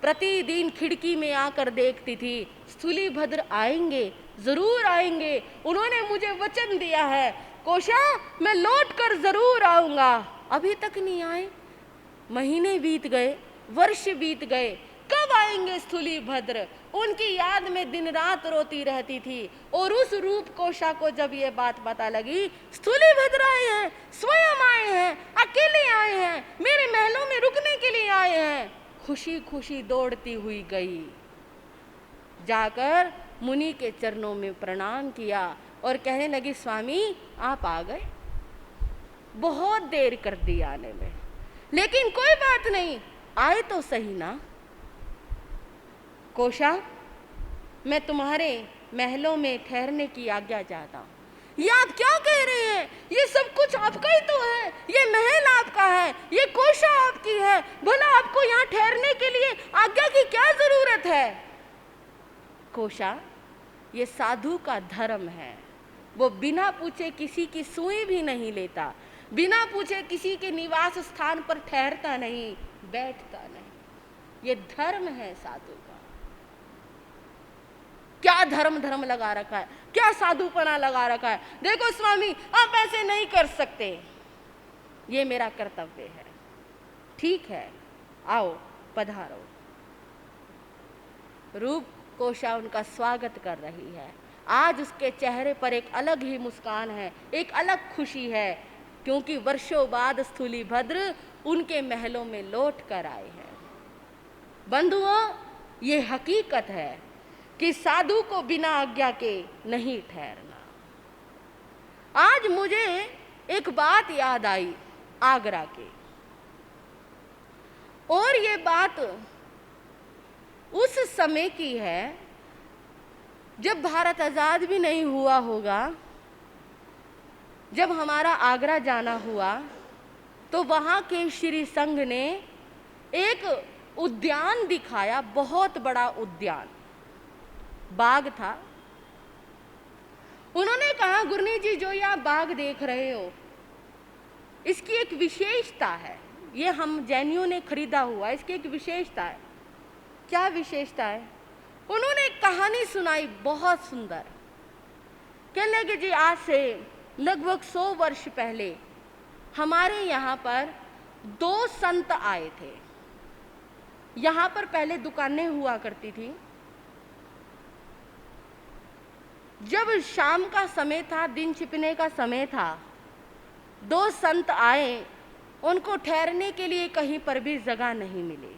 प्रतिदिन खिड़की में आकर देखती थी, स्थूलीभद्र आएंगे, जरूर आएंगे, उन्होंने मुझे वचन दिया है, कोशा मैं लौट कर जरूर आऊंगा। अभी तक नहीं आए। महीने बीत गए, वर्ष बीत गए, कब आएंगे स्थूली भद्र, उनकी याद में दिन रात रोती रहती थी। और उस रूप कोशा को जब ये बात पता लगी, स्थूली भद्र आए हैं, स्वयं आए हैं, अकेले आए हैं, मेरे महलों में रुकने के लिए आए हैं, खुशी खुशी दौड़ती हुई गई, जाकर मुनि के चरणों में प्रणाम किया और कहने लगी, स्वामी आप आ गए, बहुत देर कर दी आने में, लेकिन कोई बात नहीं, आए तो सही ना। कोशा, मैं तुम्हारे महलों में ठहरने की आज्ञा चाहता हूँ। ये आप क्या कह रहे हैं, ये सब कुछ आपका ही तो है, ये महल आपका है, ये कोशा आपकी है, भला आपको यहाँ ठहरने के लिए आज्ञा की क्या जरूरत है। कोशा, ये साधु का धर्म है, वो बिना पूछे किसी की सुई भी नहीं लेता, बिना पूछे किसी के निवास स्थान पर ठहरता नहीं, बैठता नहीं, ये धर्म है साधु का। क्या धर्म लगा रखा है, क्या साधुपना लगा रखा है। देखो स्वामी, आप ऐसे नहीं कर सकते, ये मेरा कर्तव्य है। ठीक है, आओ पधारो। रूप कोशा उनका स्वागत कर रही है। आज उसके चेहरे पर एक अलग ही मुस्कान है, एक अलग खुशी है, क्योंकि वर्षों बाद स्थूली भद्र उनके महलों में लौट कर आए हैं। बंधुओं, ये हकीकत है कि साधु को बिना आज्ञा के नहीं ठहरना। आज मुझे एक बात याद आई आगरा की, और ये बात उस समय की है जब भारत आजाद भी नहीं हुआ होगा। जब हमारा आगरा जाना हुआ तो वहाँ के श्री संघ ने एक उद्यान दिखाया, बहुत बड़ा उद्यान, बाग था। उन्होंने कहा, गुरनी जी जो ये आप बाग देख रहे हो, इसकी एक विशेषता है, ये हम जैनियों ने खरीदा हुआ, इसकी एक विशेषता है। क्या विशेषता है? उन्होंने एक कहानी सुनाई बहुत सुंदर। कहने लगे, जी आज से लगभग 100 वर्ष पहले हमारे यहाँ पर 2 संत आए थे। यहाँ पर पहले दुकानें हुआ करती थी। जब शाम का समय था, दिन छिपने का समय था, 2 संत आए, उनको ठहरने के लिए कहीं पर भी जगह नहीं मिली।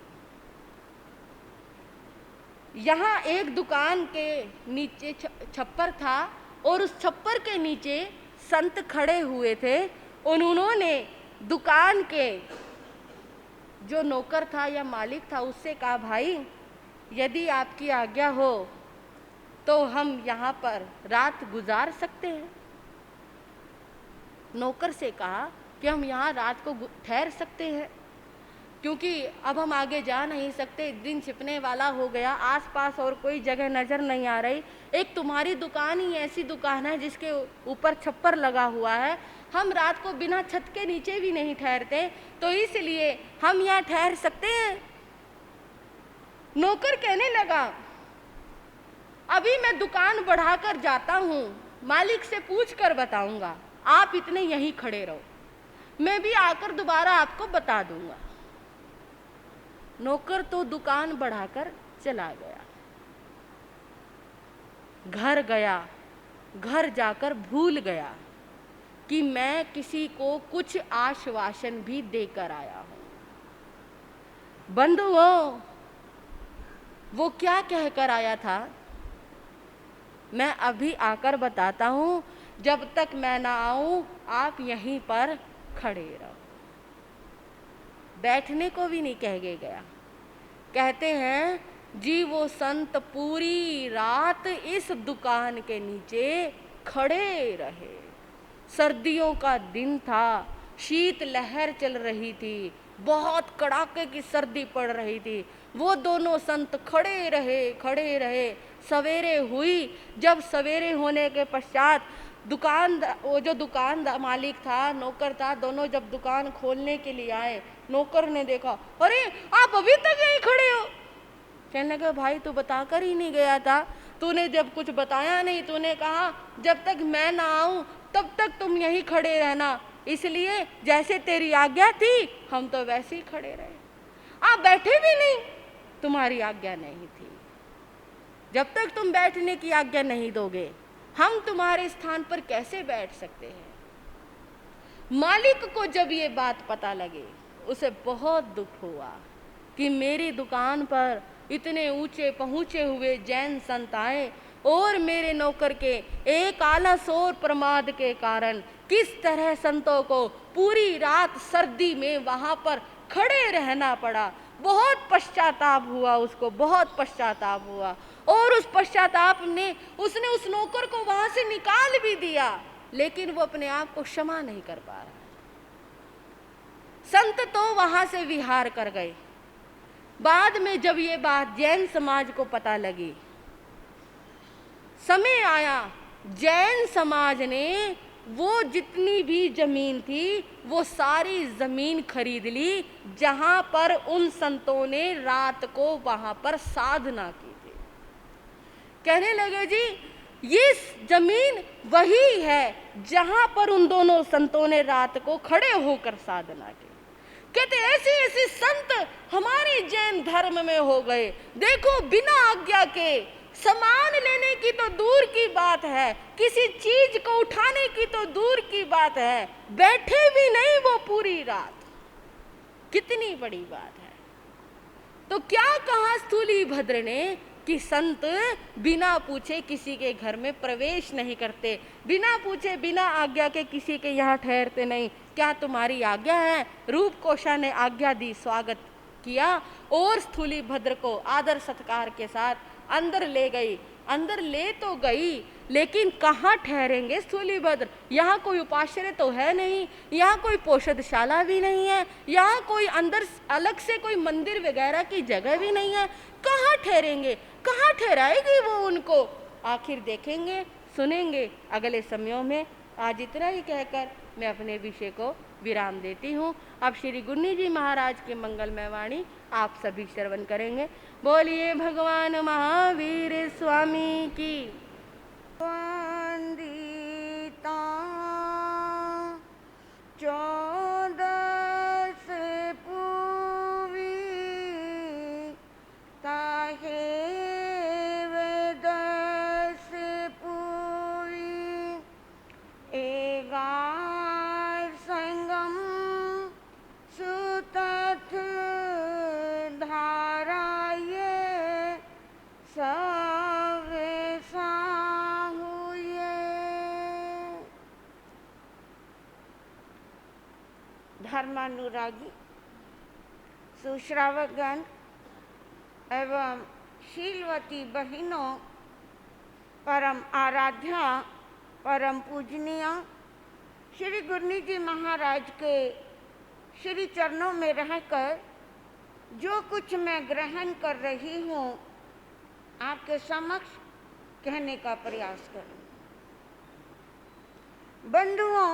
यहाँ एक दुकान के नीचे छप्पर था और उस छप्पर के नीचे संत खड़े हुए थे। उन्होंने दुकान के जो नौकर था या मालिक था उससे कहा, भाई यदि आपकी आज्ञा हो तो हम यहाँ पर रात गुजार सकते हैं। नौकर से कहा कि हम यहाँ रात को ठहर सकते हैं, क्योंकि अब हम आगे जा नहीं सकते, दिन छिपने वाला हो गया, आसपास और कोई जगह नज़र नहीं आ रही। एक तुम्हारी दुकान ही ऐसी दुकान है जिसके ऊपर छप्पर लगा हुआ है, हम रात को बिना छत के नीचे भी नहीं ठहरते, तो इसलिए हम यहाँ ठहर सकते हैं। नौकर कहने लगा, अभी मैं दुकान बढ़ाकर जाता हूँ, मालिक से पूछ कर बताऊंगा, आप इतने यहीं खड़े रहो, मैं भी आकर दोबारा आपको बता दूंगा। नौकर तो दुकान बढ़ाकर चला गया। घर गया, घर जाकर भूल गया कि मैं किसी को कुछ आश्वासन भी देकर आया हूं। बंधुओं, वो क्या कहकर आया था, मैं अभी आकर बताता हूं, जब तक मैं ना आऊं आप यहीं पर खड़े रहो। बैठने को भी नहीं कह के गया। कहते हैं, जी वो संत पूरी रात इस दुकान के नीचे खड़े रहे। सर्दियों का दिन था, शीत लहर चल रही थी, बहुत कड़ाके की सर्दी पड़ रही थी। वो दोनों संत खड़े रहे। सवेरे हुई। जब सवेरे होने के पश्चात वो जो दुकानदार मालिक था, नौकर था, दोनों जब दुकान खोलने के लिए आए, नौकर ने देखा, अरे आप अभी तक यहीं खड़े हो। कहने लगा, भाई तू बताकर ही नहीं गया था, तूने जब कुछ बताया नहीं, तूने कहा जब तक मैं ना आऊं तब तक तुम यहीं खड़े रहना, इसलिए जैसे तेरी आज्ञा थी हम तो वैसे ही खड़े रहे। आप बैठे भी नहीं, तुम्हारी आज्ञा नहीं थी। जब तक तुम बैठने की आज्ञा नहीं दोगे, हम तुम्हारे स्थान पर कैसे बैठ सकते हैं। मालिक को जब ये बात पता लगे, उसे बहुत दुख हुआ कि मेरी दुकान पर इतने ऊंचे पहुंचे हुए जैन संत आए और मेरे नौकर के एक आलस और प्रमाद के कारण किस तरह संतों को पूरी रात सर्दी में वहां पर खड़े रहना पड़ा। बहुत पश्चाताप हुआ उसको, बहुत पश्चाताप हुआ। और उस पश्चाताप ने उसने उस नौकर को वहां से निकाल भी दिया, लेकिन वो अपने आप को क्षमा नहीं कर पा रहा। संत तो वहां से विहार कर गए। बाद में जब ये बात जैन समाज को पता लगी, समय आया, जैन समाज ने वो जितनी भी जमीन थी वो सारी जमीन खरीद ली जहां पर उन संतों ने रात को वहां पर साधना की थी। कहने लगे जी ये जमीन वही है जहां पर उन दोनों संतों ने रात को खड़े होकर साधना की। कहते ऐसे ऐसे संत हमारे जैन धर्म में हो गए। देखो बिना आज्ञा के सामान लेने की तो दूर की बात है, किसी चीज को उठाने की तो दूर की बात है, बैठे भी नहीं वो पूरी रात। कितनी बड़ी बात है। तो क्या कहा स्थूलीभद्र ने कि संत बिना पूछे किसी के घर में प्रवेश नहीं करते, बिना पूछे बिना आज्ञा के किसी के यहाँ ठहरते नहीं। क्या तुम्हारी आज्ञा है? रूपकोशा ने आज्ञा दी, स्वागत किया और स्थूलीभद्र को आदर सत्कार के साथ अंदर ले गई। अंदर ले तो गई, लेकिन कहाँ ठहरेंगे स्थूलीभद्र? यहाँ कोई उपाश्रय तो है नहीं, यहाँ कोई पोषदशाला भी नहीं है, यहाँ कोई अंदर अलग से कोई मंदिर वगैरह की जगह भी नहीं है। कहाँ ठहरेंगे? कहाँ ठहराएगी वो उनको? आखिर देखेंगे, सुनेंगे अगले समयों में। आज इतना ही कहकर मैं अपने विषय को विराम देती हूँ। अब श्री गुन्नी जी महाराज के मंगलमय वाणी आप सभी श्रवण करेंगे। बोलिए भगवान महावीर स्वामी की। वंदिता 14 पूवी ताहे वेदस पूवी एगार संगम सुतथ धाराये सवे साहुये। धर्मानुरागी सुश्रावकगण एवं शीलवती बहनों, परम आराध्या परम पूजनीय श्री गुन्नी जी महाराज के श्री चरणों में रहकर जो कुछ मैं ग्रहण कर रही हूँ आपके समक्ष कहने का प्रयास करूँ। बंधुओं,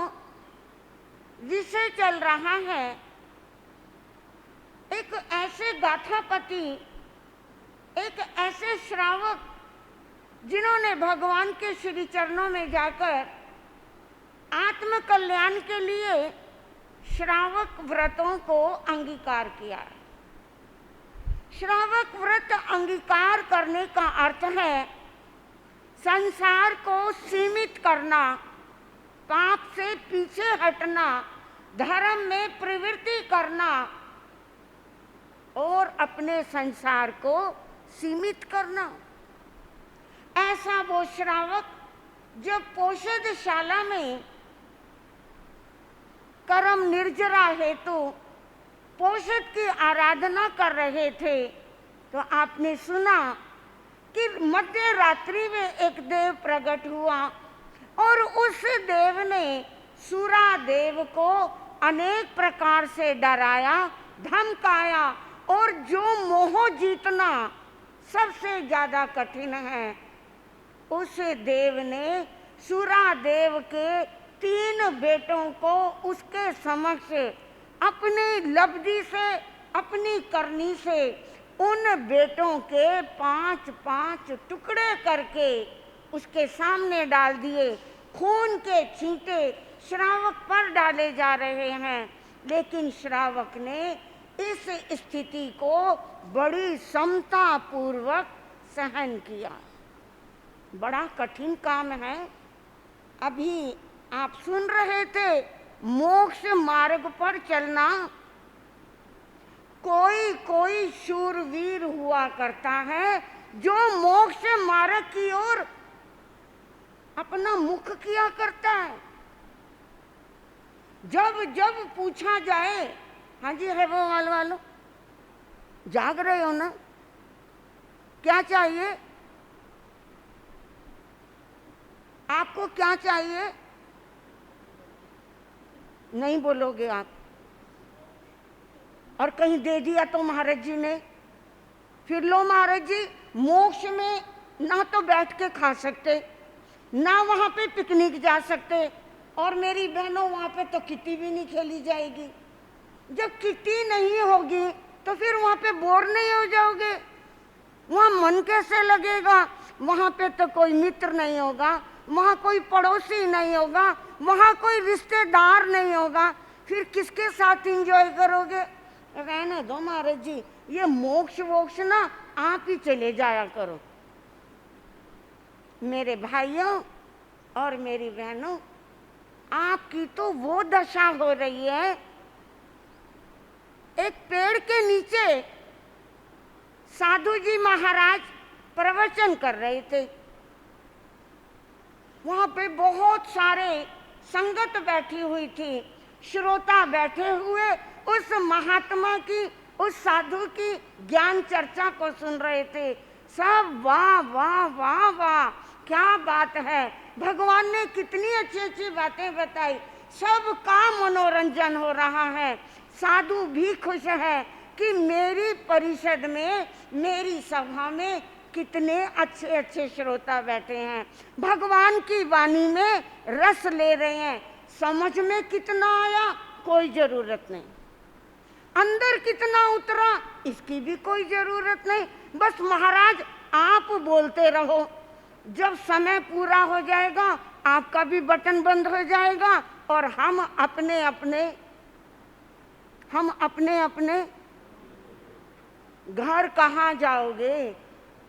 विषय चल रहा है एक ऐसे गाथापति, एक ऐसे श्रावक जिन्होंने भगवान के श्री चरणों में जाकर आत्म कल्याण के लिए श्रावक व्रतों को अंगीकार किया। श्रावक व्रत अंगीकार करने का अर्थ है संसार को सीमित करना, पाप से पीछे हटना, धर्म में प्रवृत्ति करना और अपने संसार को सीमित करना। ऐसा वो श्रावक जब पोषदशाला में कर्म निर्जरा हेतु पोषद की आराधना कर रहे थे तो आपने सुना कि मध्य रात्रि में एक देव प्रकट हुआ और उस देव ने सूरा देव को अनेक प्रकार से डराया, धमकाया और जो मोह जीतना सबसे ज्यादा कठिन है, उस देव ने सूरा देव के 3 बेटों को उसके समक्ष अपनी लब्धि से, अपनी करनी से उन बेटों के 5-5 टुकड़े करके उसके सामने डाल दिए। खून के छींटे श्रावक पर डाले जा रहे हैं, लेकिन श्रावक ने इस स्थिति को बड़ी समता पूर्वक सहन किया। बड़ा कठिन काम है। अभी आप सुन रहे थे, मोक्ष मार्ग पर चलना। कोई कोई शूरवीर हुआ करता है जो मोक्ष मार्ग की ओर अपना मुख किया करता है। जब जब पूछा जाए, हाँ जी है वो वालो, जाग रहे हो ना, क्या चाहिए आपको, क्या चाहिए, नहीं बोलोगे आप। और कहीं दे दिया तो महाराज जी ने, फिर लो महाराज जी, मोक्ष में ना तो बैठ के खा सकते, ना वहां पे पिकनिक जा सकते, और मेरी बहनों वहां पे तो किट्टी भी नहीं खेली जाएगी। जब किट्टी नहीं होगी तो फिर वहां पे बोर नहीं हो जाओगे? वहां मन कैसे लगेगा? वहां पे तो कोई मित्र नहीं होगा, वहां कोई पड़ोसी नहीं होगा, वहां कोई रिश्तेदार नहीं होगा, फिर किसके साथ एंजॉय करोगे? रहने दो महाराज जी, ये मोक्ष वोक्ष ना आप ही चले जाया करो। मेरे भाइयों और मेरी बहनों, आपकी तो वो दशा हो रही है, एक पेड़ के नीचे साधु जी महाराज प्रवचन कर रहे थे। वहां पे बहुत सारे संगत बैठी हुई थी, श्रोता बैठे हुए उस महात्मा की, उस साधु की ज्ञान चर्चा को सुन रहे थे। सब वाह वाह वाह वाह, क्या बात है, भगवान ने कितनी अच्छी अच्छी बातें बताई, सबका मनोरंजन हो रहा है। साधु भी खुश है कि मेरी परिषद में, मेरी सभा में कितने अच्छे अच्छे श्रोता बैठे हैं, भगवान की वाणी में रस ले रहे हैं। समझ में कितना आया कोई जरूरत नहीं, अंदर कितना उतरा इसकी भी कोई जरूरत नहीं, बस महाराज आप बोलते रहो। जब समय पूरा हो जाएगा आपका भी बटन बंद हो जाएगा और हम अपने अपने घर कहाँ जाओगे?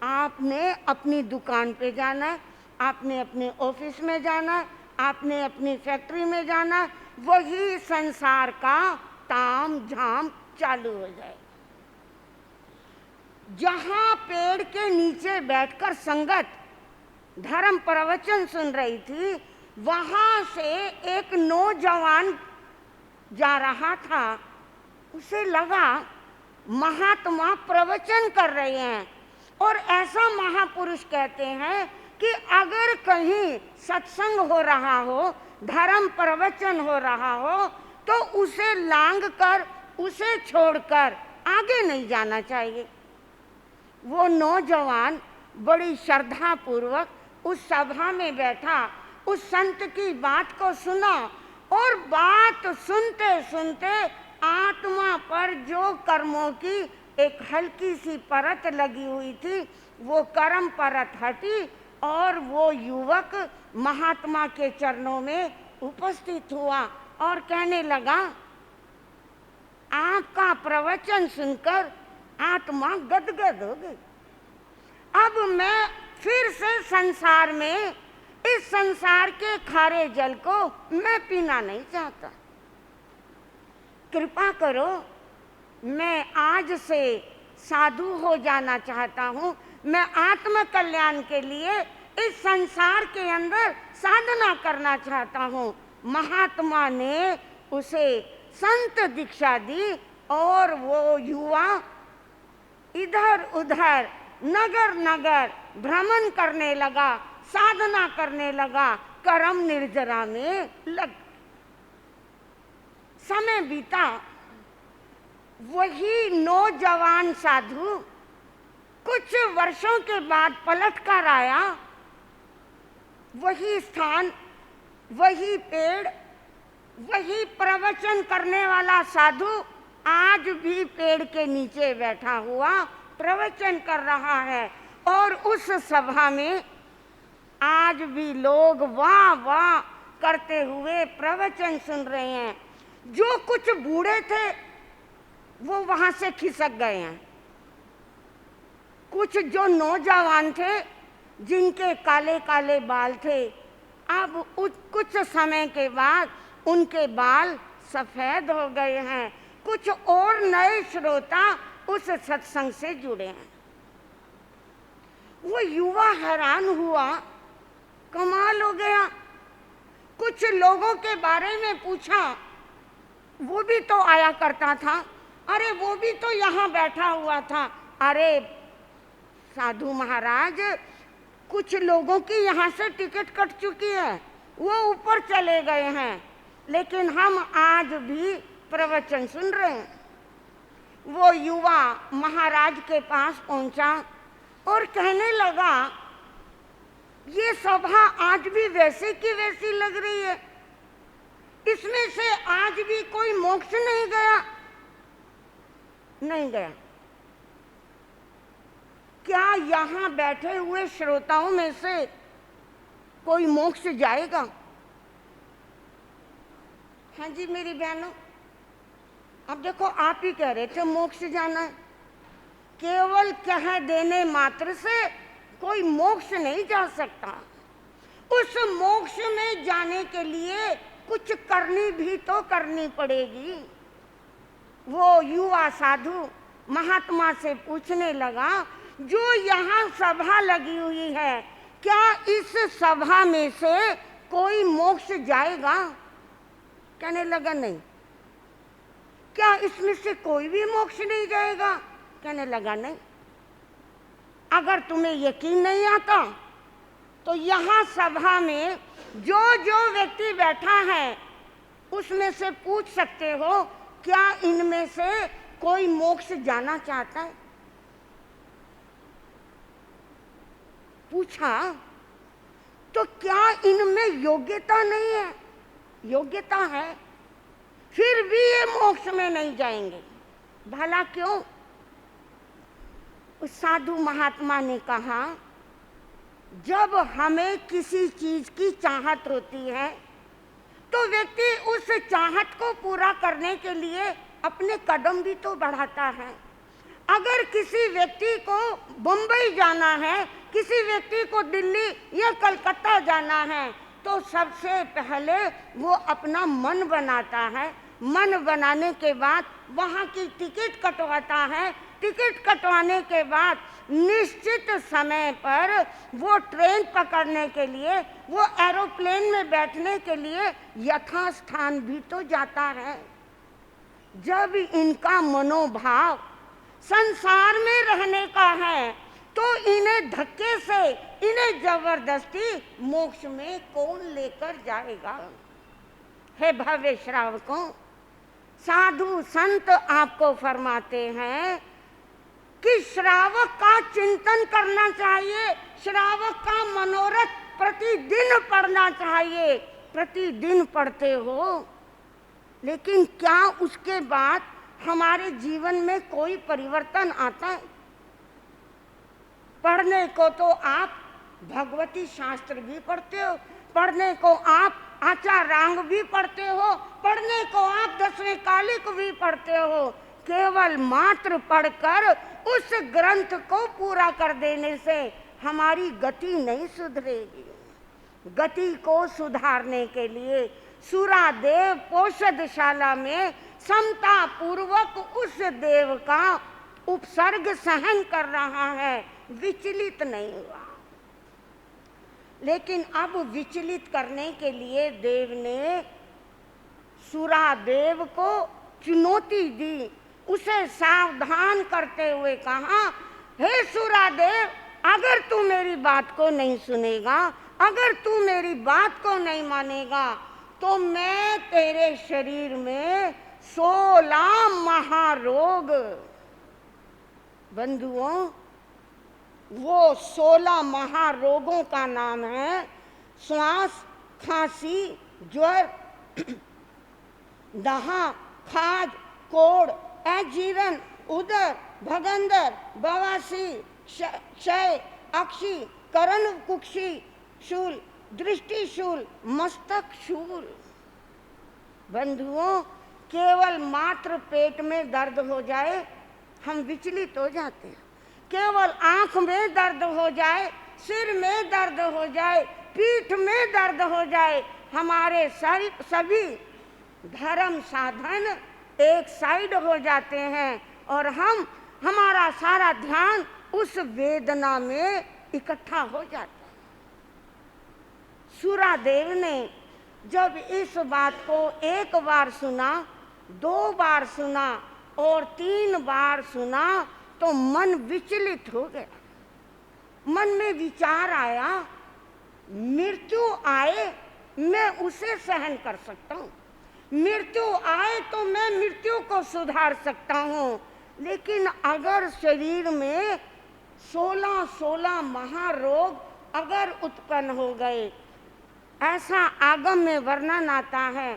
आपने अपनी दुकान पे जाना है, आपने अपने ऑफिस में जाना है, आपने अपनी फैक्ट्री में जाना है, वही संसार का ताम झाम चालू हो जाए। जहां पेड़ के नीचे बैठकर संगत धर्म प्रवचन सुन रही थी, वहां से एक नौजवान जा रहा था। उसे लगा महात्मा प्रवचन कर रहे हैं, और ऐसा महापुरुष कहते हैं कि अगर कहीं सत्संग हो रहा हो, धर्म प्रवचन हो रहा हो, तो उसे लांग कर, उसे छोड़कर आगे नहीं जाना चाहिए। वो नौजवान बड़ी श्रद्धा पूर्वक उस सभा में बैठा, उस संत की बात को सुना, और बात सुनते सुनते आत्मा पर जो कर्मों की एक हल्की सी परत लगी हुई थी, वो कर्म परत हटी, और वो युवक महात्मा के चरणों में उपस्थित हुआ और कहने लगा, आपका प्रवचन सुनकर आत्मा गदगद हो गई। अब मैं फिर से संसार में, इस संसार के खारे जल को मैं पीना नहीं चाहता। कृपा करो, मैं आज से साधु हो जाना चाहता हूँ। मैं आत्म कल्याण के लिए इस संसार के अंदर साधना करना चाहता हूँ। महात्मा ने उसे संत दीक्षा दी, और वो युवा इधर उधर नगर नगर भ्रमण करने लगा, साधना करने लगा, कर्म निर्जरा में लग। समय बीता, वही नौजवान साधु कुछ वर्षों के बाद पलट कर आया। वही स्थान, वही पेड़, वही प्रवचन करने वाला साधु आज भी पेड़ के नीचे बैठा हुआ प्रवचन कर रहा है, और उस सभा में आज भी लोग वाह वाह करते हुए प्रवचन सुन रहे हैं। जो कुछ बूढ़े थे वो वहां से खिसक गए हैं। कुछ जो नौजवान थे जिनके काले काले बाल थे, अब कुछ समय के बाद उनके बाल सफेद हो गए हैं। कुछ और नए श्रोता उस सत्संग से जुड़े हैं। वो युवा हैरान हुआ, कमाल हो गया। कुछ लोगों के बारे में पूछा, वो भी तो आया करता था, अरे वो भी तो यहाँ बैठा हुआ था। अरे साधु महाराज, कुछ लोगों की यहाँ से टिकट कट चुकी है, वो ऊपर चले गए हैं, लेकिन हम आज भी प्रवचन सुन रहे हैं। वो युवा महाराज के पास पहुंचा और कहने लगा, ये सभा आज भी वैसे की वैसी लग रही है, इसमें से आज भी कोई मोक्ष नहीं गया। नहीं गया। क्या यहाँ बैठे हुए श्रोताओं में से कोई मोक्ष जाएगा? हाँ जी मेरी बहनों, अब देखो आप ही कह रहे थे मोक्ष जाना है। केवल कह देने मात्र से कोई मोक्ष नहीं जा सकता। उस मोक्ष में जाने के लिए कुछ करनी भी तो करनी पड़ेगी। वो युवा साधु महात्मा से पूछने लगा, जो यहाँ सभा लगी हुई है, क्या इस सभा में से कोई मोक्ष जाएगा? कहने लगा नहीं। क्या इसमें से कोई भी मोक्ष नहीं जाएगा? कहने लगा नहीं। अगर तुम्हें यकीन नहीं आता तो यहाँ सभा में जो जो व्यक्ति बैठा है उसमें से पूछ सकते हो, क्या इनमें से कोई मोक्ष जाना चाहता है? पूछा तो क्या इनमें योग्यता नहीं है? योग्यता है, फिर भी ये मोक्ष में नहीं जाएंगे। भला क्यों? उस साधु महात्मा ने कहा, जब हमें किसी चीज की चाहत होती है तो व्यक्ति उस चाहत को पूरा करने के लिए अपने कदम भी तो बढ़ाता है। अगर किसी व्यक्ति को बम्बई जाना है, किसी व्यक्ति को दिल्ली या कलकत्ता जाना है, तो सबसे पहले वो अपना मन बनाता है। मन बनाने के बाद वहाँ की टिकट कटवाता है। टिकट कटवाने के बाद निश्चित समय पर वो ट्रेन पकड़ने के लिए, वो एरोप्लेन में बैठने के लिए यथास्थान भी तो जाता है। जब इनका मनोभाव संसार में रहने का है तो इन्हें धक्के से, इन्हें जबरदस्ती मोक्ष में कौन लेकर जाएगा? हे भव्य श्रावकों, साधु संत आपको फरमाते हैं कि श्रावक का चिंतन करना चाहिए, श्रावक का मनोरथ प्रतिदिन पढ़ना चाहिए। प्रतिदिन पढ़ते हो, लेकिन क्या उसके बाद हमारे जीवन में कोई परिवर्तन आता है? पढ़ने को तो आप भगवती शास्त्र भी पढ़ते हो, पढ़ने को आप आचारांग भी पढ़ते हो, पढ़ने को आप 10वें कालिक भी पढ़ते हो। केवल मात्र पढ़कर उस ग्रंथ को पूरा कर देने से हमारी गति नहीं सुधरेगी। गति को सुधारने के लिए सूरादेव पोषदशाला में समता पूर्वक उस देव का उपसर्ग सहन कर रहा है, विचलित नहीं हुआ। लेकिन अब विचलित करने के लिए देव ने सूरादेव को चुनौती दी, उसे सावधान करते हुए कहा, हे सूरादेव, अगर तू मेरी बात को नहीं सुनेगा, अगर तू मेरी बात को नहीं मानेगा, तो मैं तेरे शरीर में 16 महारोग, बंधुओं, वो 16 महारोगों का नाम है श्वास, खांसी, ज्वर, दहा, खाज, कोढ़, अजीर्ण, उदर, भगंदर, बवासीर, क्षय, अक्षी, कर्ण कुक्षी शूल, दृष्टि शूल, मस्तक शूल। बंधुओं, केवल मात्र पेट में दर्द हो जाए हम विचलित हो जाते हैं, केवल आंख में दर्द हो जाए, सिर में दर्द हो जाए, पीठ में दर्द हो जाए, हमारे सभी धर्म साधन एक साइड हो जाते हैं और हमारा सारा ध्यान उस वेदना में इकट्ठा हो जाता है। सूरादेव ने जब इस बात को एक बार सुना, 2 बार सुना और 3 बार सुना तो मन विचलित हो गया। मन में विचार आया, मृत्यु आए मैं उसे सहन कर सकता हूँ, मृत्यु आए तो मैं मृत्यु को सुधार सकता हूँ, लेकिन अगर शरीर में 16 महारोग अगर उत्पन्न हो गए, ऐसा आगम में वर्णन आता है,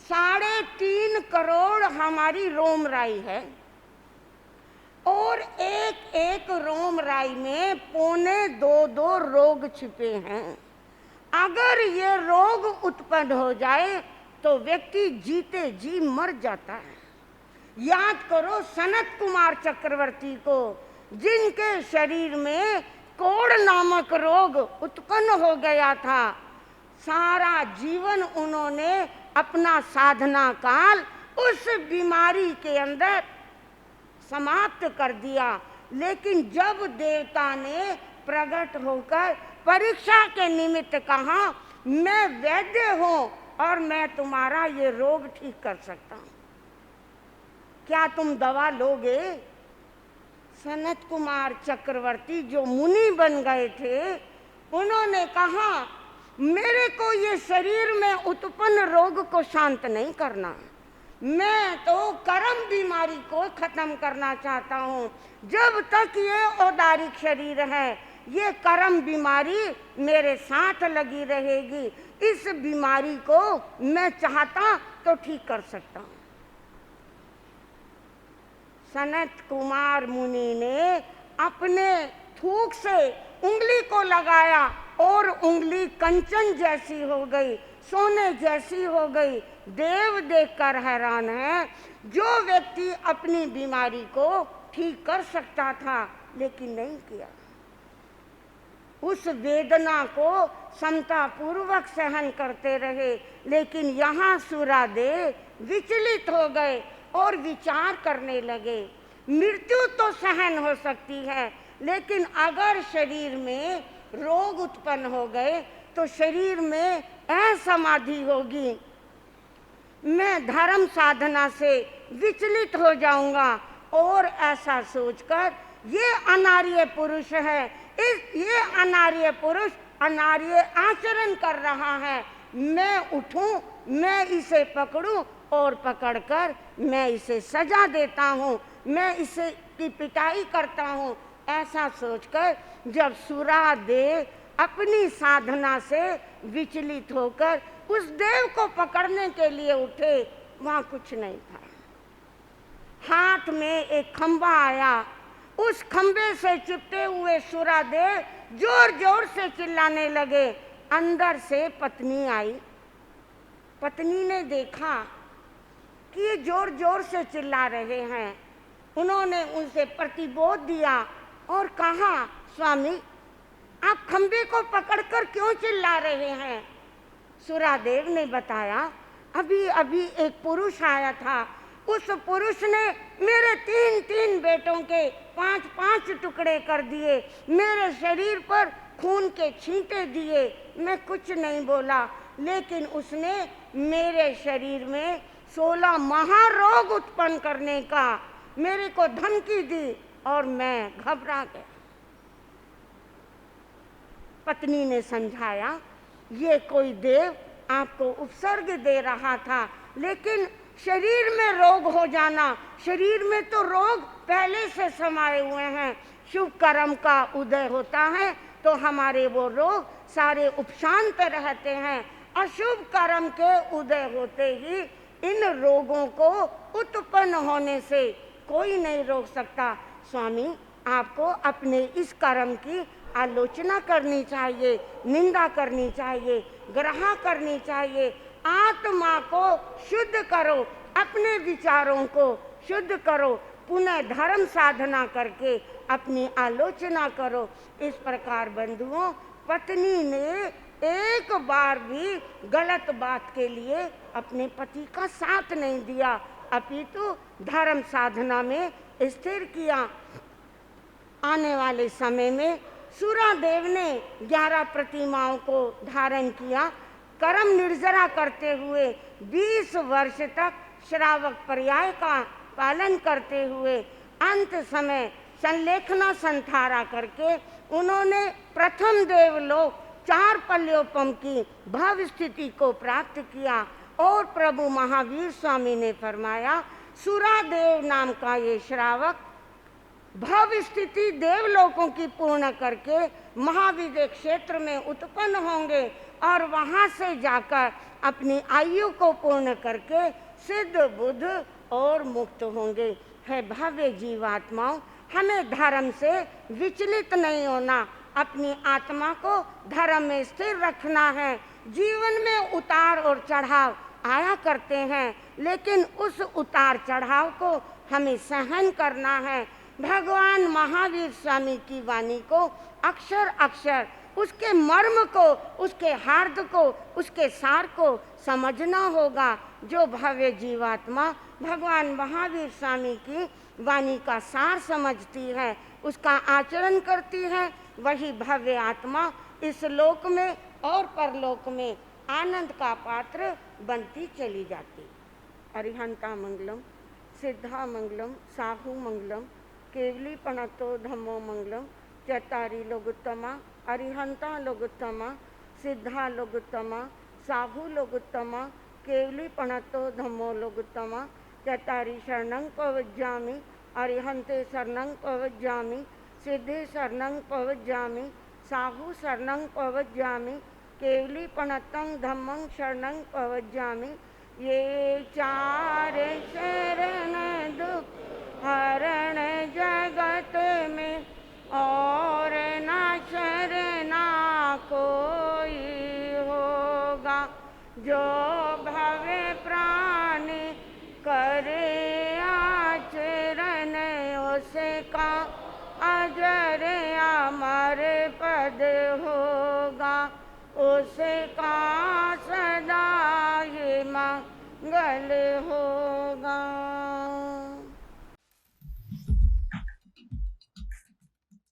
3.5 करोड़ हमारी रोमराई है और एक रोमराई में 1.25-2 रोग छिपे हैं। अगर ये रोग उत्पन्न हो जाए तो व्यक्ति जीते जी मर जाता है। याद करो सनत कुमार चक्रवर्ती को, जिनके शरीर में कोढ़ नामक रोग उत्पन्न हो गया था। सारा जीवन उन्होंने अपना साधना काल उस बीमारी के अंदर समाप्त कर दिया, लेकिन जब देवता ने प्रकट होकर परीक्षा के निमित्त कहा, मैं वैद्य हूँ और मैं तुम्हारा ये रोग ठीक कर सकता हूँ, क्या तुम दवा लोगे? सनत कुमार चक्रवर्ती जो मुनि बन गए थे, उन्होंने कहा, मेरे को ये शरीर में उत्पन्न रोग को शांत नहीं करना, मैं तो कर्म बीमारी को खत्म करना चाहता हूँ। जब तक ये औदारिक शरीर है, ये कर्म बीमारी मेरे साथ लगी रहेगी। इस बीमारी को मैं चाहता तो ठीक कर सकता हूँ। सनत कुमार मुनि ने अपने थूक से उंगली को लगाया और उंगली कंचन जैसी हो गई, सोने जैसी हो गई। देव देखकर हैरान है, जो व्यक्ति अपनी बीमारी को ठीक कर सकता था लेकिन नहीं किया, उस वेदना को समता पूर्वक सहन करते रहे। लेकिन यहाँ सूरादेव विचलित हो गए और विचार करने लगे, मृत्यु तो सहन हो सकती है, लेकिन अगर शरीर में रोग उत्पन्न हो गए तो शरीर में असमाधि होगी, मैं धर्म साधना से विचलित हो जाऊंगा। और ऐसा सोचकर ये अनार्य पुरुष है, ये अनार्य पुरुष अनार्य आचरण कर रहा है, मैं उठूं, मैं इसे पकड़ूं और पकड़कर मैं इसे सजा देता हूँ, मैं इसे की पिटाई करता हूँ। ऐसा सोचकर जब सूरादेव अपनी साधना से विचलित होकर उस देव को पकड़ने के लिए उठे, वहां कुछ नहीं था। हाथ में एक खंबा आया, उस खंबे से चिपटे हुए सूरादेव जोर जोर से चिल्लाने लगे। अंदर से पत्नी आई, पत्नी ने देखा कि ये जोर जोर से चिल्ला रहे हैं। उन्होंने उनसे प्रतिबोध दिया और कहा, स्वामी आप खंबे को पकड़कर क्यों चिल्ला रहे हैं? सूरादेव ने बताया, अभी अभी एक पुरुष आया था, उस पुरुष ने मेरे 3 बेटों के 5 टुकड़े कर दिए, मेरे शरीर पर खून के छींटे दिए। मैं कुछ नहीं बोला, लेकिन उसने मेरे शरीर में 16 महारोग उत्पन्न करने का मेरे को धमकी दी और मैं घबरा गया। पत्नी ने समझाया, ये कोई देव आपको उपसर्ग दे रहा था, लेकिन शरीर में रोग हो जाना, शरीर में तो रोग पहले से समाये हुए हैं। शुभ कर्म का उदय होता है तो हमारे वो रोग सारे उपशांत रहते हैं। अशुभ कर्म के उदय होते ही इन रोगों को उत्पन्न होने से कोई नहीं रोक सकता। स्वामी आपको अपने इस कर्म की आलोचना करनी चाहिए, निंदा करनी चाहिए, ग्रह करनी चाहिए। आत्मा को शुद्ध करो, अपने विचारों को शुद्ध करो, पुनः धर्म साधना करके अपनी आलोचना करो। इस प्रकार बंधुओं, पत्नी ने एक बार भी गलत बात के लिए अपने पति का साथ नहीं दिया, अपितु धर्म साधना में स्थिर किया। आने वाले समय में सूरादेव ने 11 प्रतिमाओं को धारण किया। कर्म निर्जरा करते हुए 20 वर्ष तक श्रावक पर्याय का पालन करते हुए अंत समय संलेखना संथारा करके उन्होंने प्रथम देवलोक 4 पल्योपम की भव स्थिति को प्राप्त किया। और प्रभु महावीर स्वामी ने फरमाया, सूरादेव नाम का ये श्रावक भव स्थिति देवलोकों की पूर्ण करके महाविद्य क्षेत्र में उत्पन्न होंगे और वहां से जाकर अपनी आयु को पूर्ण करके सिद्ध बुद्ध और मुक्त होंगे। है भव्य जीवात्माओं, हमें धर्म से विचलित नहीं होना, अपनी आत्मा को धर्म में स्थिर रखना है। जीवन में उतार और चढ़ाव आया करते हैं, लेकिन उस उतार चढ़ाव को हमें सहन करना है। भगवान महावीर स्वामी की वाणी को अक्षर अक्षर उसके मर्म को, उसके हार्द को, उसके सार को समझना होगा। जो भव्य जीवात्मा भगवान महावीर स्वामी की वाणी का सार समझती है, उसका आचरण करती है, वही भव्य आत्मा इस लोक में और परलोक में आनंद का पात्र बनती चली जाती। अरिहंता मंगलम, सिद्धा मंगलम, साहू मंगलम, केवली पणतो धम्मो मंगलम, चतारी लोगोत्तमा, अरिहंता लोगोत्तमा, सिद्धा लोगोत्तमा, साहू लोगोत्तमा, केवली पणतो धम्मो लोगोत्तमा, चतारी शरणं पवज्जामि, अरिहंते शरणं पवज्जामि, सिद्धे शरणं पवज्जामि, साहू शरणं पवज्जामि, केवली पणतं धम्मं शरणं पवज्जामि। ये 4 शरण दुख हरण जगत में, और ना शरणा कोई होगा। जो भवे प्राणी करे आचरण, उसे का अजर अमर पद होगा, उसे का सदा ही मंगल होगा।